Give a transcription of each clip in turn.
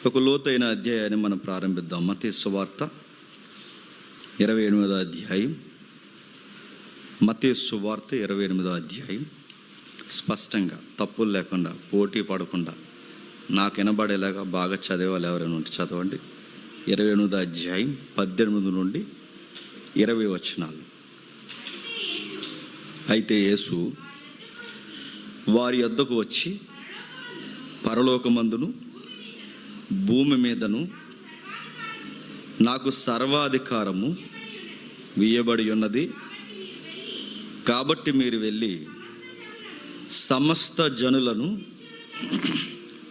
ఒక లోతైన అధ్యాయాన్ని మనం ప్రారంభిద్దాం. మత్తయి సువార్త 28వ అధ్యాయం. మత్తయి సువార్త 28వ అధ్యాయం. స్పష్టంగా తప్పులు లేకుండా, పోటీ పడకుండా, నాకు వినబడేలాగా బాగా చదివాలి. ఎవరైనా ఉంటే చదవండి. 28వ అధ్యాయం 18 నుండి 20 వచనాలు. అయితే యేసు వారి యొద్దకు వచ్చి, పరలోకమందును భూమి మీదను నాకు సర్వాధికారము ఇయ్యబడి ఉన్నది, కాబట్టి మీరు వెళ్ళి సమస్త జనులను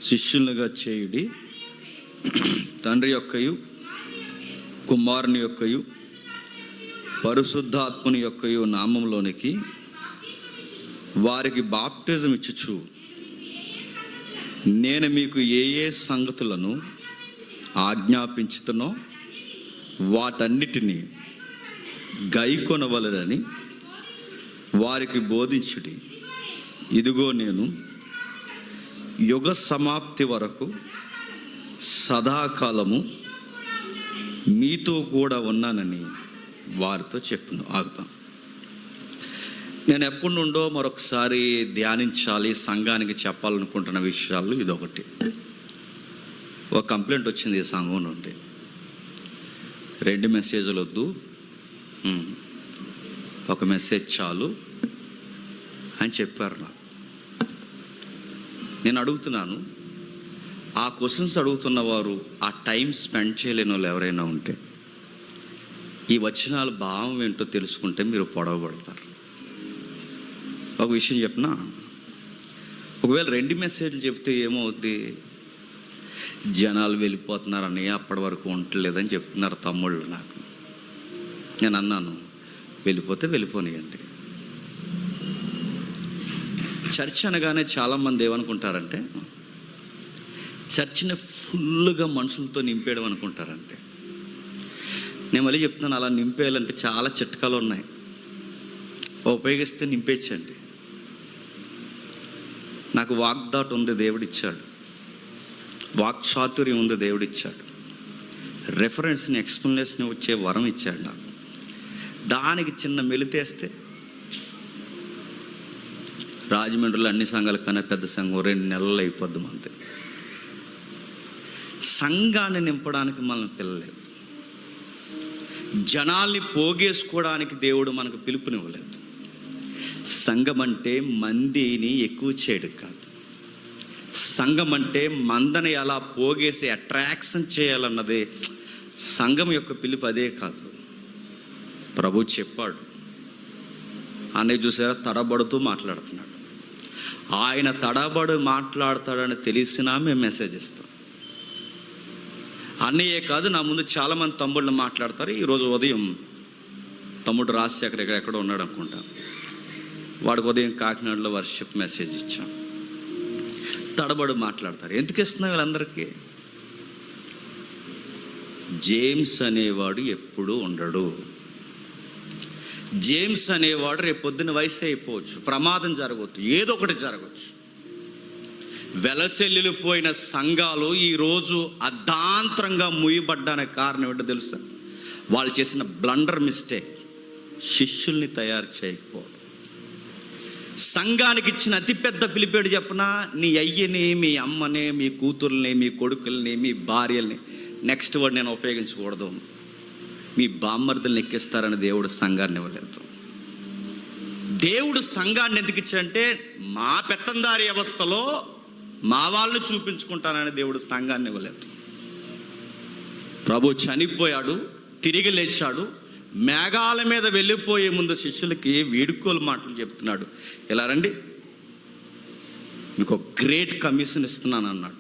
శిష్యులుగా చేయుడి. తండ్రి యొక్కయు, కుమారుని యొక్కయు, పరిశుద్ధాత్మని యొక్కయు నామంలోనికి వారికి బాప్టిజం ఇచ్చుచు, నేను మీకు ఏ సంగతులను ఆజ్ఞాపించుతున్నో వాటన్నిటినీ గైకొనవలెనని వారికి బోధించుడి. ఇదిగో నేను యుగ సమాప్తి వరకు సదాకాలము మీతో కూడా ఉన్నానని వారితో చెప్పును. ఆగుతాం. నేను ఎప్పటి నుండో మరొకసారి ధ్యానించాలి, సంఘానికి చెప్పాలనుకుంటున్న విషయాలు ఇదొకటి. ఒక కంప్లైంట్ వచ్చింది ఈ సంఘం నుండి. 2 మెసేజ్లు వద్దు, ఒక మెసేజ్ చాలు అని చెప్పారు నాకు. నేను అడుగుతున్నాను, ఆ క్వశ్చన్స్ అడుగుతున్న వారు ఆ టైం స్పెండ్ చేయలేని వాళ్ళు ఎవరైనా ఉంటే, ఈ వచనాల భావం ఏంటో తెలుసుకుంటే మీరు పొడవబడతారు. ఒక విషయం చెప్పినా, ఒకవేళ 2 మెసేజ్లు చెప్తే ఏమవుద్ది? జనాలు వెళ్ళిపోతున్నారని, అప్పటి వరకు ఉండలేదని చెప్తున్నారు తమ్ముళ్ళు నాకు. నేను అన్నాను, వెళ్ళిపోతే వెళ్ళిపోనియండి. చర్చ్ అనగానే చాలామంది ఏమనుకుంటారంటే, చర్చిని ఫుల్గా మనుషులతో నింపేయడం అనుకుంటారంటే. నేను మళ్ళీ చెప్తున్నాను, అలా నింపేయాలంటే చాలా చిట్కాలు ఉన్నాయి. ఉపయోగిస్తే నింపేయచ్చండి. నాకు వాగ్దాట్ ఉంది, దేవుడిచ్చాడు. వాక్చాతుర్యం ఉంది, దేవుడిచ్చాడు. రెఫరెన్స్ని, ఎక్స్ప్లెనేషన్ వచ్చే వరం ఇచ్చాడు నాకు. దానికి చిన్న మెలితేస్తే రాజమండ్రిలో అన్ని సంఘాల కన్నా పెద్ద సంఘం 2 నెలలు అయిపోద్ది. అంతే. సంఘాన్ని నింపడానికి మనం పిల్లలేదు. జనాల్ని పోగేసుకోవడానికి దేవుడు మనకు పిలుపునివ్వలేదు. సంఘం అంటే మందిని ఎక్కువ చేయడం కాదు. సంఘం అంటే మందని అలా పోగేసి అట్రాక్షన్ చేయాలన్నదే సంఘం యొక్క పిలుపు. అదే కాదు. ప్రభు చెప్పాడు, అన్నయ్య చూసారా, తడబడుతూ మాట్లాడుతున్నాడు. ఆయన తడబడు మాట్లాడతాడని తెలిసినా మేము మెసేజ్ ఇస్తాం. అన్నయ్యే కాదు, నా ముందు చాలామంది తమ్ముళ్ళు మాట్లాడతారు. ఈరోజు ఉదయం తమ్ముడు రాజశేఖర్ ఎక్కడెక్కడో ఉన్నాడు అనుకుంటా, వాడికి ఉదయం కాకినాడలో వర్షిప్ మెసేజ్ ఇచ్చాం. తడబడు మాట్లాడతారు. ఎందుకు ఇస్తున్నాం వీళ్ళందరికీ? జేమ్స్ అనేవాడు ఎప్పుడూ ఉండడు. జేమ్స్ అనేవాడు రేపు పొద్దున్న వయసు అయిపోవచ్చు, ప్రమాదం జరగవచ్చు, ఏదో ఒకటి జరగవచ్చు. వెలసెల్లిపోయిన సంఘాలు ఈరోజు అర్ధాంతరంగా ముయ్యబడ్డానికి కారణం ఏంటో తెలుసా? వాళ్ళు చేసిన బ్లండర్ మిస్టేక్, శిష్యుల్ని తయారు చేయకపోవడం. సంఘానికి ఇచ్చిన అతిపెద్ద పిలిపేడు చెప్పనా? నీ అయ్యని, మీ అమ్మని, మీ కూతుర్ని, మీ కొడుకుల్ని, మీ భార్యల్ని, నెక్స్ట్ వర్డ్ నేను ఉపయోగించకూడదు, మీ బామ్మర్దుల్ని ఎక్కిస్తారని దేవుడు సంఘాన్ని ఇవ్వలేదు. దేవుడు సంఘాన్ని ఎందుకు ఇచ్చాడంటే, మా పెత్తందారి వ్యవస్థలో మా వాళ్ళని చూపించుకుంటానని దేవుడు సంఘాన్ని ఇవ్వలేదు. ప్రభు చనిపోయాడు, తిరిగి లేచాడు, మేఘాల మీద వెళ్ళిపోయే ముందు శిష్యులకి వీడుకోలు మాటలు చెప్తున్నాడు. ఇలా రండి, మీకు గ్రేట్ కమిషన్ ఇస్తున్నాను అన్నాడు.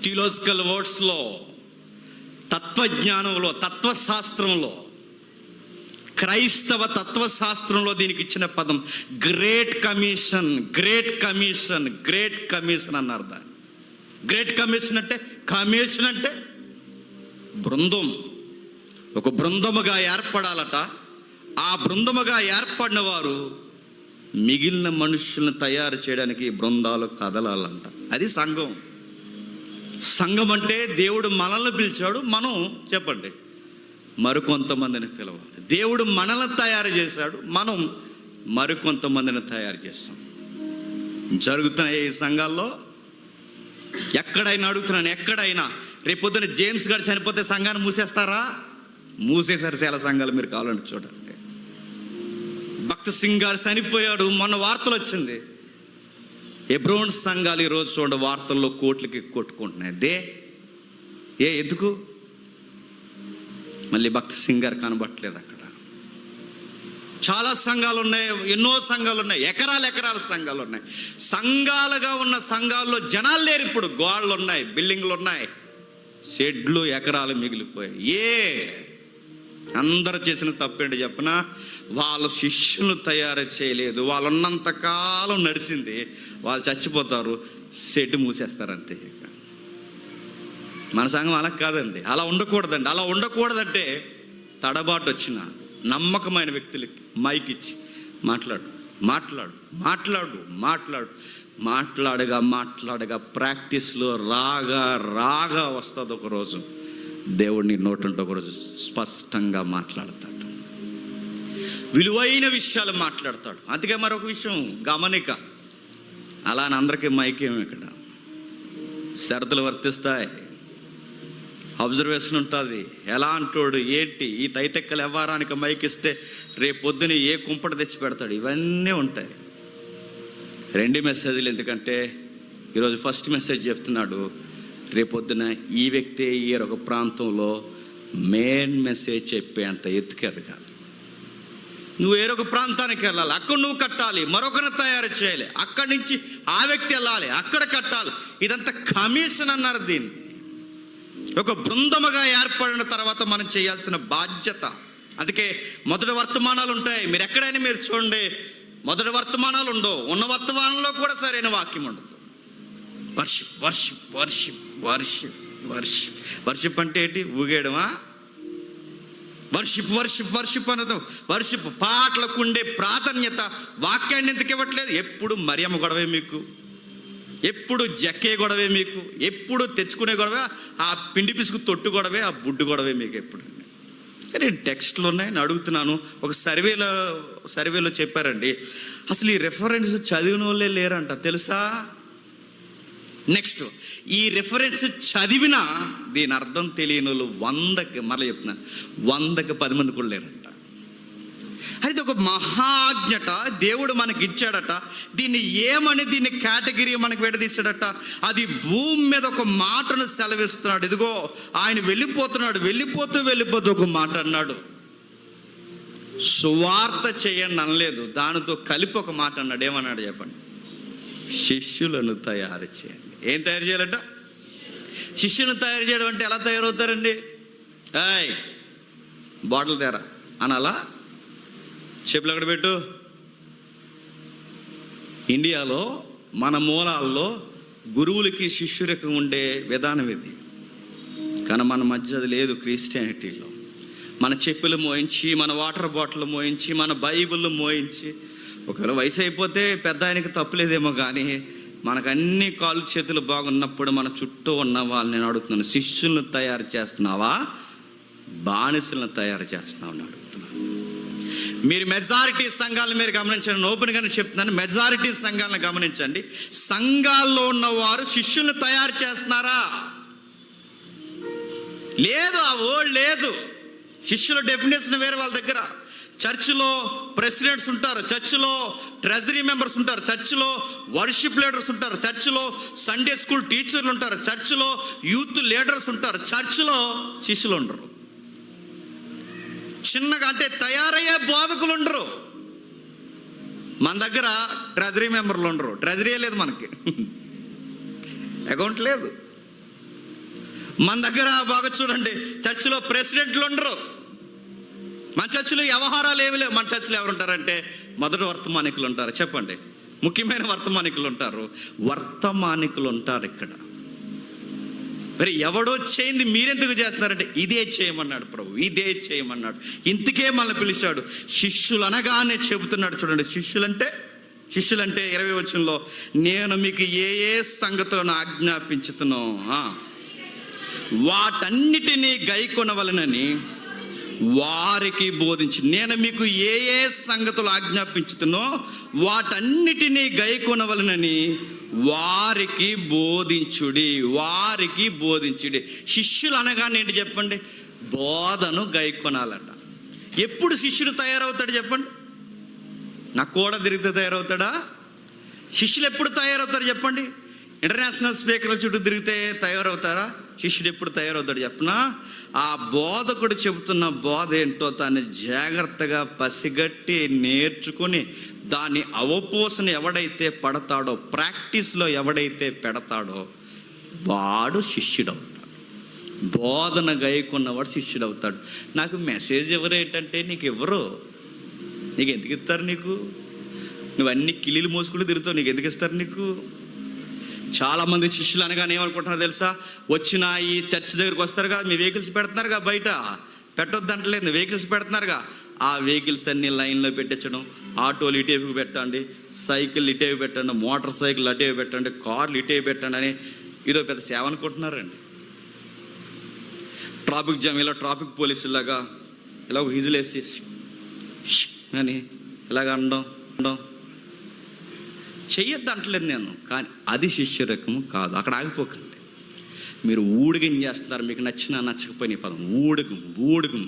థియోలాజికల్ వర్డ్స్లో, తత్వజ్ఞానంలో, తత్వశాస్త్రంలో, క్రైస్తవ తత్వశాస్త్రంలో దీనికి ఇచ్చిన పదం great commission. Great commission, great commission అన్నారు దాన్ని. గ్రేట్ కమిషన్ అంటే, కమిషన్ అంటే బృందం, ఒక బృందముగా ఏర్పడాలట. ఆ బృందముగా ఏర్పడిన వారు మిగిలిన మనుషులను తయారు చేయడానికి బృందాలు కదలాలంట. అది సంఘం. సంఘం అంటే దేవుడు మనల్ని పిలిచాడు, మనం చెప్పండి మరికొంతమందిని పిలవాలి. దేవుడు మనల్ని తయారు చేశాడు, మనం మరికొంతమందిని తయారు చేస్తాం. జరుగుతున్నాయి ఈ సంఘాల్లో. ఎక్కడైనా అడుగుతున్నాను, ఎక్కడైనా రేపొద్దున జేమ్స్ గారు చనిపోతే సంఘాన్ని మూసేస్తారా? మూసేశారు చాలా సంఘాలు, మీరు కావాలంటే చూడండి. భక్త్ సింగ్ గారు చనిపోయాడు, మొన్న వార్తలు వచ్చింది. ఎబ్రోన్ సంఘాలు ఈరోజు చూడండి వార్తల్లో కోట్లకి కొట్టుకుంటున్నాయి. ఎందుకు? మళ్ళీ భక్త్ సింగ్ గారు కనబట్టలేదు అక్కడ. చాలా సంఘాలు ఉన్నాయి, ఎన్నో సంఘాలు ఉన్నాయి, ఎకరాల సంఘాలు ఉన్నాయి. సంఘాలుగా ఉన్న సంఘాల్లో జనాలు లేరు ఇప్పుడు. గోడలు ఉన్నాయి, బిల్డింగ్లు ఉన్నాయి, షెడ్లు, ఎకరాలు మిగిలిపోయాయి. అందరూ చేసిన తప్పేంటి చెప్పనా? వాళ్ళు శిష్యులను తయారు చేయలేదు. వాళ్ళు ఉన్నంతకాలం నడిచింది, వాళ్ళు చచ్చిపోతారు, షెడ్ మూసేస్తారు అంతే. మన సంఘం అలా కాదండి, అలా ఉండకూడదండి. అలా ఉండకూడదంటే తడబాటు వచ్చిన నమ్మకమైన వ్యక్తులకి మైక్ ఇచ్చి మాట్లాడగా ప్రాక్టీస్లో రాగా వస్తుంది. ఒకరోజు దేవుడిని నోటుంటే ఒకరోజు స్పష్టంగా మాట్లాడతాడు, విలువైన విషయాలు మాట్లాడతాడు. అందుకే మరొక విషయం గమనిక, అలా అని అందరికీ మైకేమి ఇక్కడ షరతులు వర్తిస్తాయి, అబ్జర్వేషన్ ఉంటుంది. ఎలా అంటాడు ఏంటి, ఈ తైతెక్కలు వ్యవహారానికి మైకిస్తే రేపు పొద్దున ఏ కుంపట తెచ్చి పెడతాడు, ఇవన్నీ ఉంటాయి. 2 మెసేజ్లు. ఎందుకంటే ఈరోజు ఫస్ట్ మెసేజ్ చెప్తున్నాడు, రేపొద్దున ఈ వ్యక్తి ఒక ప్రాంతంలో మెయిన్ మెసేజ్ చెప్పే అంత ఎత్తుకేది కాదు. నువ్వు వేరొక ప్రాంతానికి వెళ్ళాలి, అక్కడ నువ్వు కట్టాలి, మరొకరిని తయారు చేయాలి, అక్కడి నుంచి ఆ వ్యక్తి వెళ్ళాలి, అక్కడ కట్టాలి. ఇదంతా కమిషన్ అన్నారు దీన్ని. ఒక బృందముగా ఏర్పడిన తర్వాత మనం చేయాల్సిన బాధ్యత. అందుకే మొదటి వర్తమానాలు ఉంటాయి. మీరు ఎక్కడైనా మీరు చూడండి, మొదటి వర్తమానాలు ఉండవు. ఉన్న వర్తమానంలో కూడా సరైన వాక్యం ఉండదు. Worship worship worship worship worship worship అంటే ఏంటి? ఊగేయడమా? వర్షిప్ వర్షిప్ వర్షిప్ అనదు. వర్షిప్ పాటలకు ఉండే ప్రాధాన్యత వాక్యాన్ని ఎందుకు ఇవ్వట్లేదు? ఎప్పుడు మరియమ్మ గొడవే మీకు, ఎప్పుడు జక్కే గొడవే మీకు, ఎప్పుడు తెచ్చుకునే గొడవే, ఆ పిండి పిసుకు తొట్టు గొడవే, ఆ బుడ్డు గొడవే మీకు ఎప్పుడు. నేను టెక్స్ట్లు ఉన్నాయి, నేను అడుగుతున్నాను. ఒక సర్వేలో చెప్పారండి, అసలు ఈ రెఫరెన్స్ చదివిన వాళ్ళే లేరంట, తెలుసా? నెక్స్ట్, ఈ రెఫరెన్స్ చదివినా దీని అర్థం తెలియని వాళ్ళు 100కి, మళ్ళీ చెప్తున్నాను, 100కి 10 మంది కూడా లేరంట. అది ఒక మహాజ్ఞట దేవుడు మనకి ఇచ్చాడట. దీన్ని ఏమని దీన్ని కేటగిరీ మనకు విడదీశాడట. అది భూమి మీద ఒక మాటను సెలవిస్తున్నాడు. ఇదిగో ఆయన వెళ్ళిపోతున్నాడు, వెళ్ళిపోతూ ఒక మాట అన్నాడు. సువార్త చేయండి అనలేదు, దానితో కలిపి ఒక మాట అన్నాడు. ఏమన్నాడు చెప్పండి? శిష్యులను తయారు చేయండి. ఏం తయారు చేయాలట? శిష్యులను తయారు చేయడం అంటే ఎలా తయారవుతారండి? బాటిల్ తేరా అనాలా? చెప్పులు అక్కడ పెట్టు. ఇండియాలో మన మూలాల్లో గురువులకి శిష్యులకు ఉండే విధానం ఇది, కానీ మన మధ్య అది లేదు. క్రిస్టియానిటీలో మన చెప్పులు మోయించి, మన వాటర్ బాటిల్ మోయించి, మన బైబిల్ మోయించి, ఒకవేళ వయసు అయిపోతే పెద్ద ఆయనకి తప్పులేదేమో, కానీ మనకు అన్ని కాళ్ళు చేతులు బాగున్నప్పుడు మన చుట్టూ ఉన్న వాళ్ళని నేను అడుగుతున్నాను, శిష్యులను తయారు చేస్తున్నావా, బానిసలను తయారు చేస్తున్నావు అని అడుగుతున్నాను. మీరు మెజారిటీ సంఘాలను మీరు గమనించండి, ఓపెన్గానే చెప్తున్నాను, మెజారిటీ సంఘాలను గమనించండి. సంఘాల్లో ఉన్నవారు శిష్యులను తయారు చేస్తున్నారా? లేదు, ఆ వర్డ్ లేదు. శిష్యుల డెఫినేషన్ వేరే వాళ్ళ దగ్గర. చర్చిలో ప్రెసిడెంట్స్ ఉంటారు, చర్చిలో ట్రెజరీ మెంబర్స్ ఉంటారు, చర్చిలో వర్షిప్ లీడర్స్ ఉంటారు, చర్చిలో సండే స్కూల్ టీచర్లు ఉంటారు, చర్చిలో యూత్ లీడర్స్ ఉంటారు, చర్చిలో శిష్యులు ఉండరు. చిన్నగా అంటే తయారయ్యే బోధకులు ఉండరు. మన దగ్గర ట్రెజరీ మెంబర్లు ఉండరు. ట్రెజరీయే లేదు మనకి, అకౌంట్ లేదు. మన దగ్గర బాగా చూడండి, చర్చిలో ప్రెసిడెంట్లు ఉండరు. మన చర్చిలో వ్యవహారాలు ఏమి లేవు. మన చర్చిలో ఎవరు ఉంటారంటే మొదటి వర్తమానికులు ఉంటారు. చెప్పండి, ముఖ్యమైన వర్తమానికులు ఉంటారు, వర్తమానికులు ఉంటారు ఇక్కడ. మరి ఎవడో చేయింది మీరెందుకు చేస్తున్నారంటే ఇదే చేయమన్నాడు ప్రభు, ఇదే చేయమన్నాడు. ఇంతకే మనల్ని పిలిచాడు. శిష్యులు అనగానే చెబుతున్నాడు చూడండి. శిష్యులంటే 20 వచనంలో నేను మీకు ఏ సంగతులను ఆజ్ఞాపించుతున్నో వాటన్నిటినీ గైకొనవలెనని వారికి బోధించి. నేను మీకు ఏ ఏ సంగతులు ఆజ్ఞాపించుతున్నో వాటన్నిటినీ గైకొనవలెనని వారికి బోధించుడి. వారికి బోధించుడి. శిష్యులు అనగానే ఏంటి చెప్పండి? బోధను గైకొనాలట. ఎప్పుడు శిష్యుడు తయారవుతాడు చెప్పండి? నా కూడా తిరిగితే తయారవుతాడా? శిష్యులు ఎప్పుడు తయారవుతారు చెప్పండి? ఇంటర్నేషనల్ స్పీకర్ల చుట్టూ తిరిగితే తయారవుతారా? శిష్యుడు ఎప్పుడు తయారవుతాడు చెప్పనా? ఆ బోధకుడు చెబుతున్న బోధ ఏంటో దాన్ని జాగ్రత్తగా పసిగట్టి నేర్చుకుని దాని అవపోసన ఎవడైతే పడతాడో, ప్రాక్టీస్లో ఎవడైతే పెడతాడో వాడు శిష్యుడవుతాడు. బోధన గైకున్నవాడు శిష్యుడవుతాడు. నాకు మెసేజ్ ఎవరేంటంటే నీకు ఎవరు? నీకు ఎందుకు ఇస్తారు? నువ్వు అన్ని కిలీలు మోసుకుంటూ తిరుగుతావు, నీకు ఎందుకు ఇస్తారు? చాలామంది శిష్యులు అనగానే ఏమనుకుంటున్నారు తెలుసా? వచ్చిన ఈ చర్చ్ దగ్గరికి వస్తారుగా, మీ వెహికల్స్ పెడుతున్నారుగా, బయట పెట్టొద్దంటలేదు, వెహికల్స్ పెడుతున్నారుగా, ఆ వెహికల్స్ అన్ని లైన్లో పెట్టించడం. ఆటోలు ఇటేవి పెట్టండి, సైకిల్ ఇటేవి పెట్టండి, మోటార్ సైకిల్ అటేవి పెట్టండి, కార్లు ఇటేవి పెట్టండి అని ఇదో పెద్ద సేవ అనుకుంటున్నారండి. ట్రాఫిక్ జామ్ ఇలా ట్రాఫిక్ పోలీసులాగా ఇలా ఒక విజిలేసి అని ఇలాగ అనడం చెయ్యొద్దు అంటలేదు నేను, కానీ అది శిష్యరకము కాదు. అక్కడ ఆగిపోకండి. మీరు ఊడిగం చేస్తున్నారు, మీకు నచ్చినా నచ్చకపోయిన పదం ఊడుగం.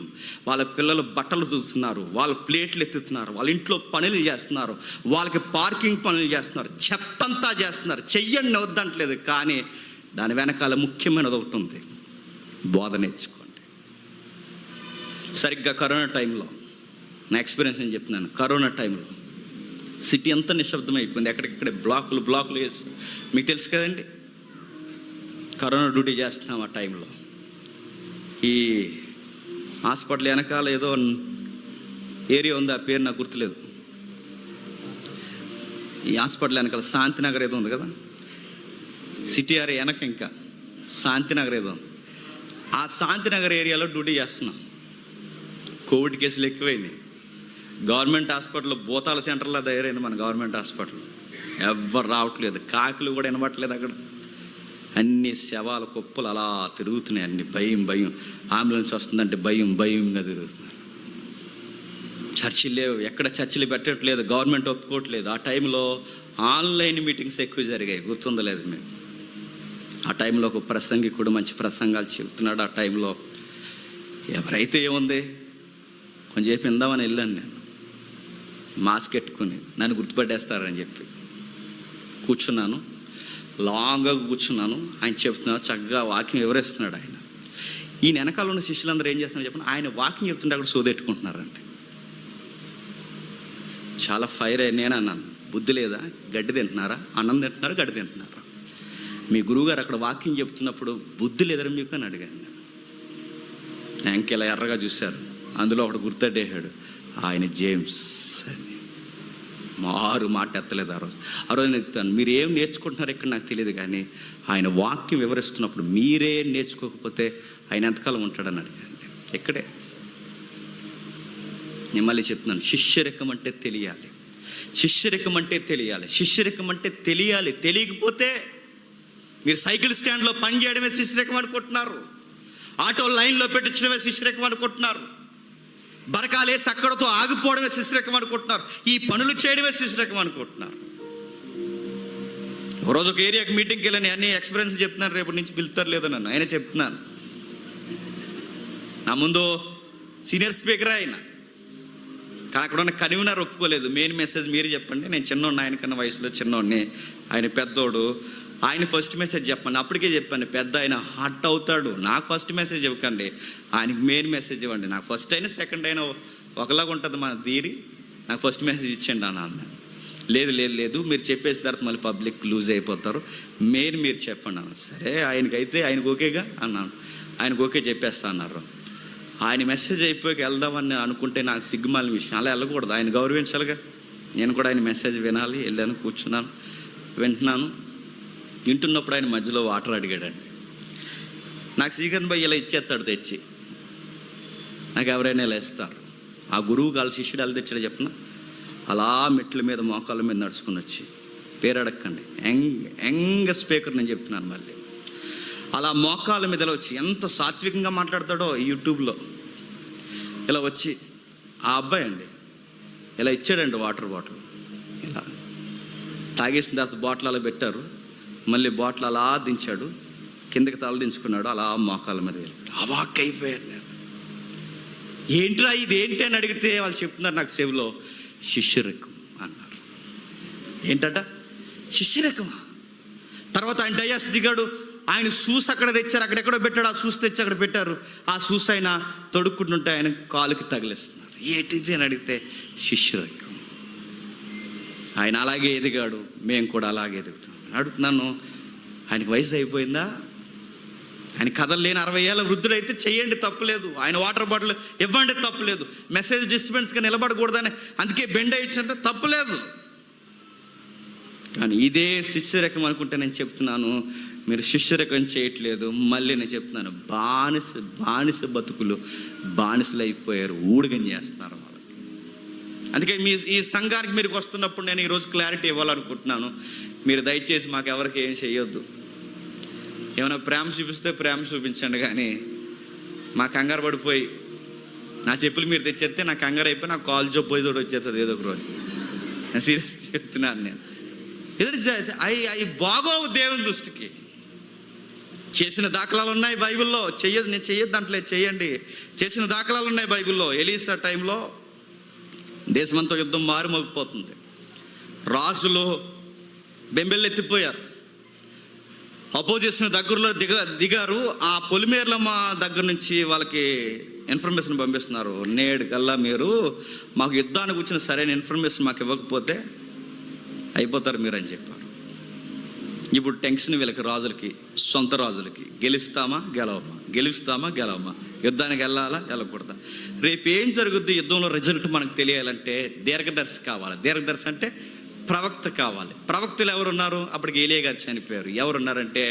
వాళ్ళ పిల్లలు బట్టలు చూస్తున్నారు, వాళ్ళ ప్లేట్లు ఎత్తుతున్నారు, వాళ్ళ ఇంట్లో పనులు చేస్తున్నారు, వాళ్ళకి పార్కింగ్ పనులు చేస్తున్నారు, చెత్తంతా చేస్తున్నారు. చెయ్యండి వద్దంటలేదు, కానీ దాని వెనకాల ముఖ్యమైనది ఒకటి ఉంది, బోధ నేర్చుకోండి. సరిగ్గా కరోనా టైంలో నా ఎక్స్పీరియన్స్ నేను చెప్తున్నాను. కరోనా టైంలో సిటీ అంతా నిశ్శబ్దం అయిపోయింది. ఎక్కడికక్కడే బ్లాకులు వేసి, మీకు తెలుసు కదండి, కరోనా డ్యూటీ చేస్తున్నాం. ఆ టైంలో ఈ హాస్పిటల్ వెనకాల ఏదో ఏరియా ఉంది, ఆ పేరు నాకు గుర్తులేదు. ఈ హాస్పిటల్ వెనకాల శాంతినగర్ ఏదో ఉంది కదా, సిటీ వెనక ఇంకా శాంతినగర్ ఏదో ఉంది. ఆ శాంతినగర్ ఏరియాలో డ్యూటీ చేస్తున్నాం. కోవిడ్ కేసులు ఎక్కువైనాయి. గవర్నమెంట్ హాస్పిటల్ భూతాల సెంటర్లో తయారైంది మన గవర్నమెంట్ హాస్పిటల్. ఎవ్వరు రావట్లేదు, కాకులు కూడా వినబట్టలేదు అక్కడ. అన్ని శవాల కుప్పలు అలా తిరుగుతున్నాయి, అన్ని భయం. అంబులెన్స్ వస్తుందంటే భయంగా తిరుగుతున్నారు. చర్చిలు లేవు, ఎక్కడ చర్చిలు పెట్టట్లేదు, గవర్నమెంట్ ఒప్పుకోవట్లేదు. ఆ టైంలో ఆన్లైన్ మీటింగ్స్ ఎక్కువ జరిగాయి, గుర్తుందలేదు మీకు? ఆ టైంలో ఒక ప్రసంగికుడు మంచి ప్రసంగాలు చెబుతున్నాడు. ఆ టైంలో ఎవరైతే ఏముంది కొంచెం చెప్పి ఇందామని వెళ్ళాను నేను, మాస్క్ పెట్టుకుని నన్ను గుర్తుపట్టేస్తారని చెప్పి కూర్చున్నాను. లాంగ్గా కూర్చున్నాను. ఆయన చెప్తున్నాడు, చక్కగా వాక్యం వివరిస్తున్నాడు ఆయన. ఈయన వెనకాల ఉన్న శిష్యులందరూ ఏం చేస్తున్నారు చెప్పండి? ఆయన వాక్యం చెప్తుంటే అక్కడ సోదెట్టుకుంటున్నారండి. చాలా ఫైర్ అయ్యి నేను అన్నాను, బుద్ధి లేదా? గడ్డి తింటున్నారా? అన్నం తింటున్నారా? గడ్డి తింటున్నారా? మీ గురువుగారు అక్కడ వాక్యం చెప్తున్నప్పుడు బుద్ధి లేదరా మీకు అని అడిగాను నేను. ఇంకెలా ఎర్రగా చూశారు. అందులో ఒకడు గుర్తడేశాడు, ఆయన జేమ్స్ అని. మారు మాట ఎత్తలేదు ఆ రోజు నేను ఎత్తాను. మీరు ఏం నేర్చుకుంటున్నారు ఇక్కడ నాకు తెలియదు, కానీ ఆయన వాక్యం వివరిస్తున్నప్పుడు మీరే నేర్చుకోకపోతే ఆయన ఎంతకాలం ఉంటాడని అడిగాను. ఇక్కడే నేను మళ్ళీ చెప్తున్నాను, శిష్యరకం అంటే తెలియాలి. శిష్యరకం అంటే తెలియాలి. తెలియకపోతే మీరు సైకిల్ స్టాండ్లో పని చేయడమే శిష్యరకం అనుకుంటున్నారు, ఆటో లైన్లో పెట్టించడమే శిష్యరకం అనుకుంటున్నారు, బరకాలేసి అక్కడతో ఆగిపోవడమే శిష్యరకం అనుకుంటున్నారు, ఈ పనులు చేయడమే శిష్యరకం అనుకుంటున్నారు. ఒకరోజు ఒక ఏరియాకి మీటింగ్కి వెళ్ళని అన్ని ఎక్స్పీరియన్స్ చెప్తున్నాను, రేపటి నుంచి పిలుస్తారు లేదో నన్ను. ఆయన చెప్తున్నాను, నా ముందు సీనియర్ స్పీకర్ ఆయన, కానీ అక్కడ ఉన్న కన్వీనర్ ఒప్పుకోలేదు. మెయిన్ మెసేజ్ మీరు చెప్పండి, నేను చిన్నోడిని, ఆయన కన్నా వయసులో చిన్నోడిని, ఆయన పెద్దోడు, ఆయన ఫస్ట్ మెసేజ్ చెప్పండి. అప్పటికే చెప్పాను, పెద్ద ఆయన హట్ అవుతాడు. నాకు ఫస్ట్ మెసేజ్ ఇవ్వకండి, ఆయనకి మెయిన్ మెసేజ్ ఇవ్వండి. నాకు ఫస్ట్ అయినా సెకండ్ అయినా ఒకలాగా ఉంటుంది మన తీరి, నాకు ఫస్ట్ మెసేజ్ ఇచ్చండి అని అన్నాను. లేదు మీరు చెప్పేసిన తర్వాత మళ్ళీ పబ్లిక్ లూజ్ అయిపోతారు, మెయిన్ మీరు చెప్పండి అన్నాను. సరే ఆయనకు ఓకేగా అన్నాను. ఆయనకు ఓకే చెప్పేస్తా అన్నారు. ఆయన మెసేజ్ అయిపోయి వెళ్దామని అనుకుంటే నాకు సిగ్గుమాలిన విషయం, అలా వెళ్ళకూడదు, ఆయన గౌరవించాలిగా. నేను కూడా ఆయన మెసేజ్ వినాలి. వెళ్ళాను, కూర్చున్నాను, వింటున్నప్పుడు ఆయన మధ్యలో వాటర్ అడిగాడండి. నాకు శ్రీకాంత్ భయ్య ఇలా ఇచ్చేస్తాడు తెచ్చి, నాకు ఎవరైనా ఇలా ఇస్తారు. ఆ గురువు వాళ్ళ శిష్యుడు ఎలా తెచ్చాడో చెప్పిన, అలా మెట్ల మీద మోకాళ్ళ మీద నడుచుకుని వచ్చి, పేరు అడగండి, యంగ్ స్పీకర్ నేను చెప్తున్నాను మళ్ళీ, అలా మోకాళ్ళ మీద ఇలా వచ్చి ఎంత సాత్వికంగా మాట్లాడతాడో యూట్యూబ్లో. ఇలా వచ్చి ఆ అబ్బాయి అండి ఇలా ఇచ్చాడండి వాటర్ బాటిల్. ఇలా తాగేసిన తర్వాత బాటిల్ అలా పెట్టారు, మళ్ళీ బాటిల్ అలా దించాడు, కిందకి తల దించుకున్నాడు, అలా మోకాళ్ళ మీద వెళ్ళాడు. అవాక్ అయిపోయాను నేను. ఏంట్రా ఇది ఏంటి అని అడిగితే వాళ్ళు చెప్తున్నారు నాకు చెవిలో, శిష్యరకం అన్నారు. ఏంటట శిష్యరకమా? తర్వాత ఆయన డయాస్ దిగాడు, ఆయన షూస్ అక్కడ తెచ్చారు, అక్కడెక్కడో పెట్టాడు, ఆ షూస్ తెచ్చి అక్కడ పెట్టారు. ఆ షూస్ ఆయన తొడుక్కుంటుంటే ఆయన కాలుకి తగిలేస్తున్నారు. ఏంటిది అని అడిగితే శిష్యరకం. ఆయన అలాగే ఎదిగాడు, మేము కూడా అలాగే ఎదుగుతాం. అడుగుతున్నాను, ఆయనకి వయసు అయిపోయిందా? ఆయన కదలలేని 60 ఏళ్ళ వృద్ధుడైతే చెయ్యండి, తప్పులేదు. ఆయన వాటర్ బాటిల్ ఇవ్వండి, తప్పులేదు. మెసేజ్ డిస్టర్బెన్స్గా నిలబడకూడదని అందుకే బెండ్ అయ్యొచ్చంటే తప్పులేదు. కానీ ఇదే శిష్యరకం అనుకుంటే నేను చెప్తున్నాను, మీరు శిష్యరకం చేయట్లేదు. మళ్ళీ నేను చెప్తున్నాను, బానిస బతుకులు బానిసలు అయిపోయారు, ఊడిగం చేస్తున్నారు వాళ్ళకి. అందుకే ఈ సంఘానికి మీరు వస్తున్నప్పుడు నేను ఈరోజు క్లారిటీ ఇవ్వాలనుకుంటున్నాను. మీరు దయచేసి మాకు ఎవరికి ఏం చేయొద్దు. ఏమైనా ప్రేమ చూపిస్తే ప్రేమ చూపించండి, కానీ మా కంగారు పడిపోయి నా చెప్పులు మీరు తెచ్చేస్తే నా కంగారు అయిపోయి నాకు కాల్ జబ్బు ఏదో వచ్చేస్తుంది ఏదో ఒక రోజు. నేను సీరియస్గా చెప్తున్నాను. నేను అవి బాగోవు దేవుని దృష్టికి. చేసిన దాఖలాలు ఉన్నాయి బైబిల్లో. నేను చెయ్యొద్దు అంటలే, చేయండి. చేసిన దాఖలాలు ఉన్నాయి బైబిల్లో. ఎలీసా టైంలో దేశమంతా యుద్ధం మారుమోగిపోతుంది, రాజులు బెంబెల్లెత్తిపోయారు. అపోజిషన్ దగ్గరలో దిగారు. ఆ పొలిమేర్లమ్మ దగ్గర నుంచి వాళ్ళకి ఇన్ఫర్మేషన్ పంపిస్తున్నారు, నేడు కల్లా మీరు మాకు యుద్ధానికి వచ్చిన సరైన ఇన్ఫర్మేషన్ మాకు ఇవ్వకపోతే అయిపోతారు మీరు అని చెప్పారు. ఇప్పుడు టెన్షన్ వీళ్ళకి, రాజులకి, సొంత రాజులకి, గెలుస్తామా గెలవమా, యుద్ధానికి వెళ్ళాలా వెళ్ళకూడదా, రేపు ఏం జరుగుద్ది, యుద్ధంలో రిజల్ట్ మనకు తెలియాలంటే దీర్ఘదర్శి కావాలి. దీర్ఘదర్శి అంటే ప్రవక్త కావాలి. ప్రవక్తలు ఎవరున్నారు? అప్పటికి ఏలియా గారు చనిపోయారు. ఎవరున్నారంటే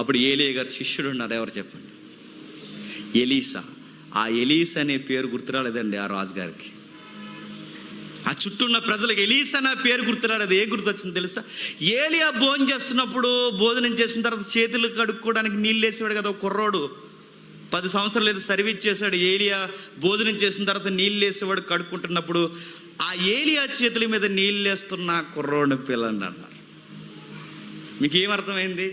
అప్పుడు ఏలియా గారు శిష్యుడు ఉన్నారు. ఎవరు చెప్పండి? ఎలీసా. ఆ ఎలీసా అనే పేరు గుర్తురాలేదండి ఆ రాజుగారికి. ఆ చుట్టూ ఉన్న ప్రజలకు ఎలీసా అనే పేరు గుర్తురాలేదు. ఏం గుర్తొచ్చింది తెలుసా? ఏలియా భోజనం చేసిన తర్వాత చేతులు కడుక్కోవడానికి నీళ్ళు వేసేవాడు కదా ఒక కుర్రోడు. 10 సంవత్సరాలు ఏదో సర్వీస్ చేశాడు. ఏలియా భోజనం చేసిన తర్వాత నీళ్ళు వేసేవాడు. కడుక్కుంటున్నప్పుడు ఆ ఏలియా చేతుల మీద నీళ్ళు వేస్తున్న కుర్రోడిని పిల్లండి అన్నారు. మీకు ఏమర్థమైంది?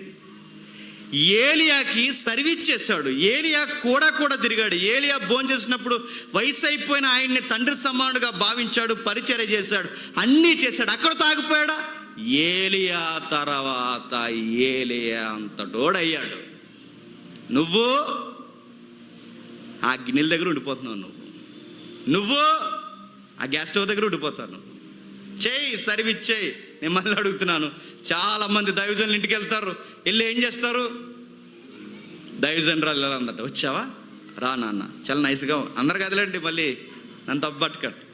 ఏలియాకి సర్వీస్ చేశాడు. ఏలియా కూడా తిరిగాడు. ఏలియా భోజనం చేసినప్పుడు వయసు అయిపోయిన ఆయన్ని తండ్రి సమానుగా భావించాడు, పరిచర్య చేశాడు, అన్నీ చేశాడు. అక్కడ తాగిపోయాడా? ఏలియా తర్వాత ఏలియా అంతటోడయ్యాడు. నువ్వు ఆ గిన్నెల దగ్గర ఉండిపోతున్నావు, నువ్వు ఆ గ్యాస్ స్టవ్ దగ్గర ఉండిపోతాను. సర్వీస్ చేయి. నేను మళ్ళీ అడుగుతున్నాను, చాలామంది దైవజనులు ఇంటికి వెళ్తారు, వెళ్ళి ఏం చేస్తారు? దైవజనరాలు ఎలా అందట, వచ్చావా రా నాన్న, చాలా నైస్గా అందరు కదలండి, మళ్ళీ నన్ను తప్పట్టుకట్టు,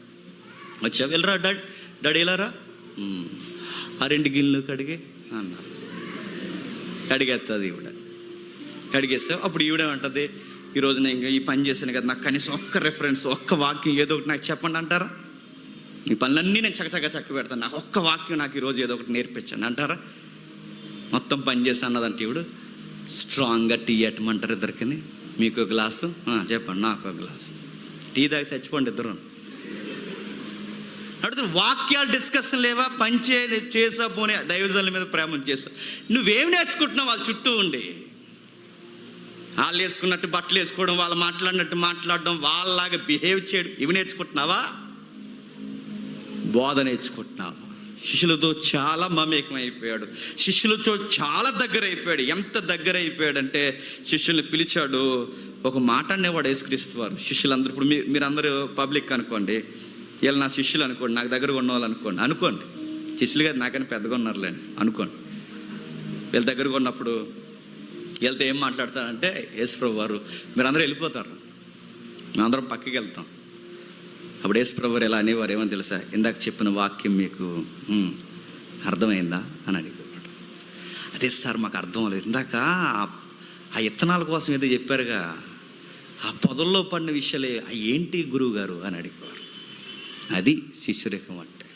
వచ్చావా వెళ్ళరా డాడీ ఇలా రా, ఆ 2 గిన్నెలు కడిగి అన్న కడిగేస్తుంది ఈవిడ. కడిగేస్తే అప్పుడు ఈవిడేమంటుంది, ఈరోజు నేను ఈ పని చేశాను కదా, నాకు కనీసం ఒక్క రెఫరెన్స్, ఒక్క వాక్యం ఏదో ఒకటి నాకు చెప్పండి అంటారా? ఈ పనులన్నీ నేను చక్క పెడతాను, నాకు ఒక్క వాక్యం నాకు ఈరోజు ఏదో ఒకటి నేర్పించండి అంటారా? మొత్తం పని చేసి అన్నదంటే ఇప్పుడు స్ట్రాంగ్గా టీ ఎట్టమంటారు ఇద్దరికని. మీకు ఒక గ్లాసు చెప్పండి, నాకు ఒక గ్లాసు టీ తాగి చచ్చిపోండి ఇద్దరు. అడుగుతారు వాక్యాలు డిస్కషన్ లేవా? పని చేసా పోనీ దైవజనుల మీద ప్రేమ చేస్తావు. నువ్వేం నేర్చుకుంటున్నావు? వాళ్ళ చుట్టూ ఉండి వాళ్ళు వేసుకున్నట్టు బట్టలు వేసుకోవడం, వాళ్ళు మాట్లాడినట్టు మాట్లాడడం, వాళ్ళలాగా బిహేవ్ చేయడం, ఇవి నేర్చుకుంటున్నావా? బోధ నేర్చుకుంటున్నావా? శిష్యులతో చాలా మమేకం అయిపోయాడు, శిష్యులతో చాలా దగ్గర అయిపోయాడు. ఎంత దగ్గర అయిపోయాడంటే శిష్యుల్ని పిలిచాడు. ఒక మాట అనేవాడు యేసుక్రీస్తు వారు. శిష్యులందరూ ఇప్పుడు మీరందరూ పబ్లిక్ అనుకోండి, వీళ్ళు నా శిష్యులు అనుకోండి, నాకు దగ్గరగా ఉన్న వాళ్ళు అనుకోండి శిష్యులు గారు నాకని పెద్దగా ఉన్నారులేండి అనుకోండి. వీళ్ళ దగ్గరగా ఉన్నప్పుడు వెళ్తే ఏం మాట్లాడతారంటే, యేసుప్రభు వారు మీరందరూ వెళ్ళిపోతారు, మేమందరం పక్కకి వెళ్తాం. అప్పుడు యేసుప్రభు వారు ఎలా అనేవారు ఏమని తెలుసా? ఇందాక చెప్పిన వాక్యం మీకు అర్థమైందా అని అడిగేవాడు. అదే సార్ మాకు అర్థం అవ్వలేదు, ఇందాక ఆ ఇత్తనాల కోసం ఏదో చెప్పారుగా, ఆ పొదల్లో పడిన విషయాలే ఏంటి గురువు గారు అని అడిగేవారు. అది శిష్యరేఖం అంటే.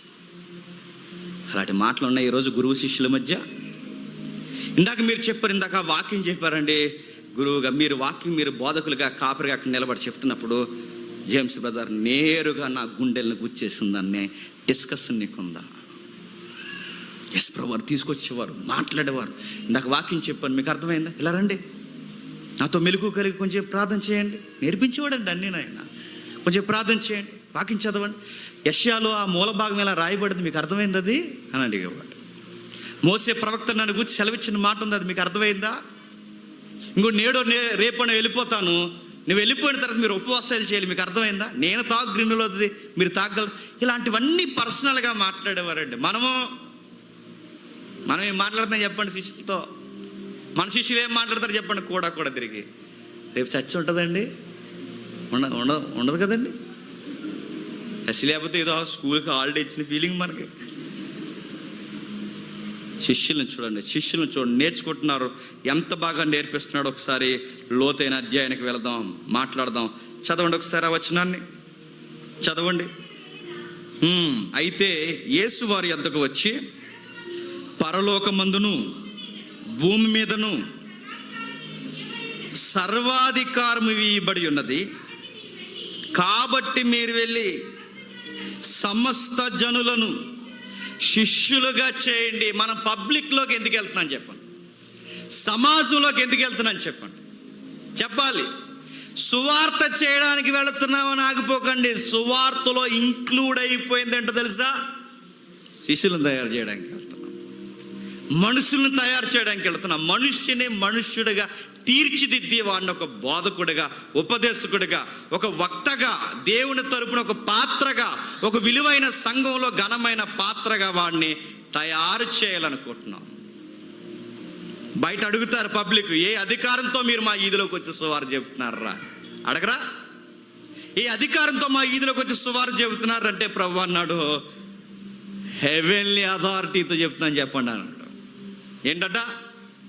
అలాంటి మాటలు ఉన్నాయి ఈరోజు గురువు శిష్యుల మధ్య. ఇందాక మీరు చెప్పారు, ఇందాక వాక్యం చెప్పారండి గురువుగా, మీరు బోధకులుగా కాపరిగా అక్కడ నిలబడి చెప్తున్నప్పుడు జేమ్స్ బ్రదర్ నేరుగా నా గుండెలను గుచ్చేసిందాన్ని డిస్కషన్ నీకుందా? ఎస్ బ్రదర్ తీసుకొచ్చేవారు, మాట్లాడేవారు. ఇందాక వాక్యం చెప్పాను, మీకు అర్థమైందా? ఇలా రండి, నాతో మెలుకు కలిగి కొంచెం ప్రార్థన చేయండి. నేర్పించేవాడండి అన్నీ నాయన. కొంచెం ప్రార్థన చేయండి, వాక్యం చదవండి. యెషయాలో ఆ మూల భాగం ఎలా రాయబడింది మీకు అర్థమైంది అది అని అడిగేవాడు. మోసే ప్రవక్త నన్ను గురించి సెలవిచ్చిన మాట ఉంది, అది మీకు అర్థమైందా? ఇంకో రేపు వెళ్ళిపోతాను, నువ్వు వెళ్ళిపోయిన తర్వాత మీరు ఉపవాసాలు చేయాలి, మీకు అర్థమైందా? నేను తాగు గిన్నెలోది, మీరు తాగలరు. ఇలాంటివన్నీ పర్సనల్గా మాట్లాడేవారండి. మనం ఏం మాట్లాడుతున్నాం చెప్పండి శిష్యులతో? మన శిష్యులు ఏం మాట్లాడతారు చెప్పండి? కూడా తిరిగి రేపు చచ్చి ఉంటుందండి? ఉండదు కదండి. అసలు లేకపోతే ఏదో స్కూల్కి హాలిడే ఇచ్చిన ఫీలింగ్ మనకి. శిష్యులను చూడండి, నేర్చుకుంటున్నారు. ఎంత బాగా నేర్పిస్తున్నాడు. ఒకసారి లోతైన అధ్యాయానికి వెళదాం, మాట్లాడదాం. చదవండి ఒకసారి ఆ వచనాన్ని చదవండి. అయితే యేసు వారి యొద్దకు వచ్చి, పరలోకమందును భూమి మీదను సర్వాధికారము ఇవ్వబడి ఉన్నది, కాబట్టి మీరు వెళ్ళి సమస్త జనులను శిష్యులుగా చేయండి. మనం పబ్లిక్లోకి ఎందుకు వెళ్తున్నాం చెప్పండి? సమాజంలోకి ఎందుకు వెళ్తున్నాం చెప్పండి? చెప్పాలి. సువార్త చేయడానికి వెళుతున్నామని ఆగిపోకండి. సువార్తలో ఇంక్లూడ్ అయిపోయింది ఏంటో తెలుసా? శిష్యులను తయారు చేయడానికి వెళ్తున్నాం, మనుషులను తయారు చేయడానికి వెళ్తున్నాం. మనుష్యుని మనుష్యుడిగా తీర్చిదిద్ది వాడిని ఒక బోధకుడిగా, ఉపదేశకుడిగా, ఒక వక్తగా, దేవుని తరపున ఒక పాత్రగా, ఒక విలువైన సంఘంలో ఘనమైన పాత్రగా వాడిని తయారు చేయాలనుకుంటున్నాం. బయట అడుగుతారు పబ్లిక్, ఏ అధికారంతో మీరు మా ఈదిలోకి వచ్చి సువార్త చెబుతున్నారా? అడగరా? ఏ అధికారంతో మా ఈదిలోకి వచ్చి సువార్త చెబుతున్నారంటే ప్రభు అన్నాడు, హెవెన్లీ అథారిటీతో చెప్తున్నాను చెప్పండి అన్నాడు. ఏంటట?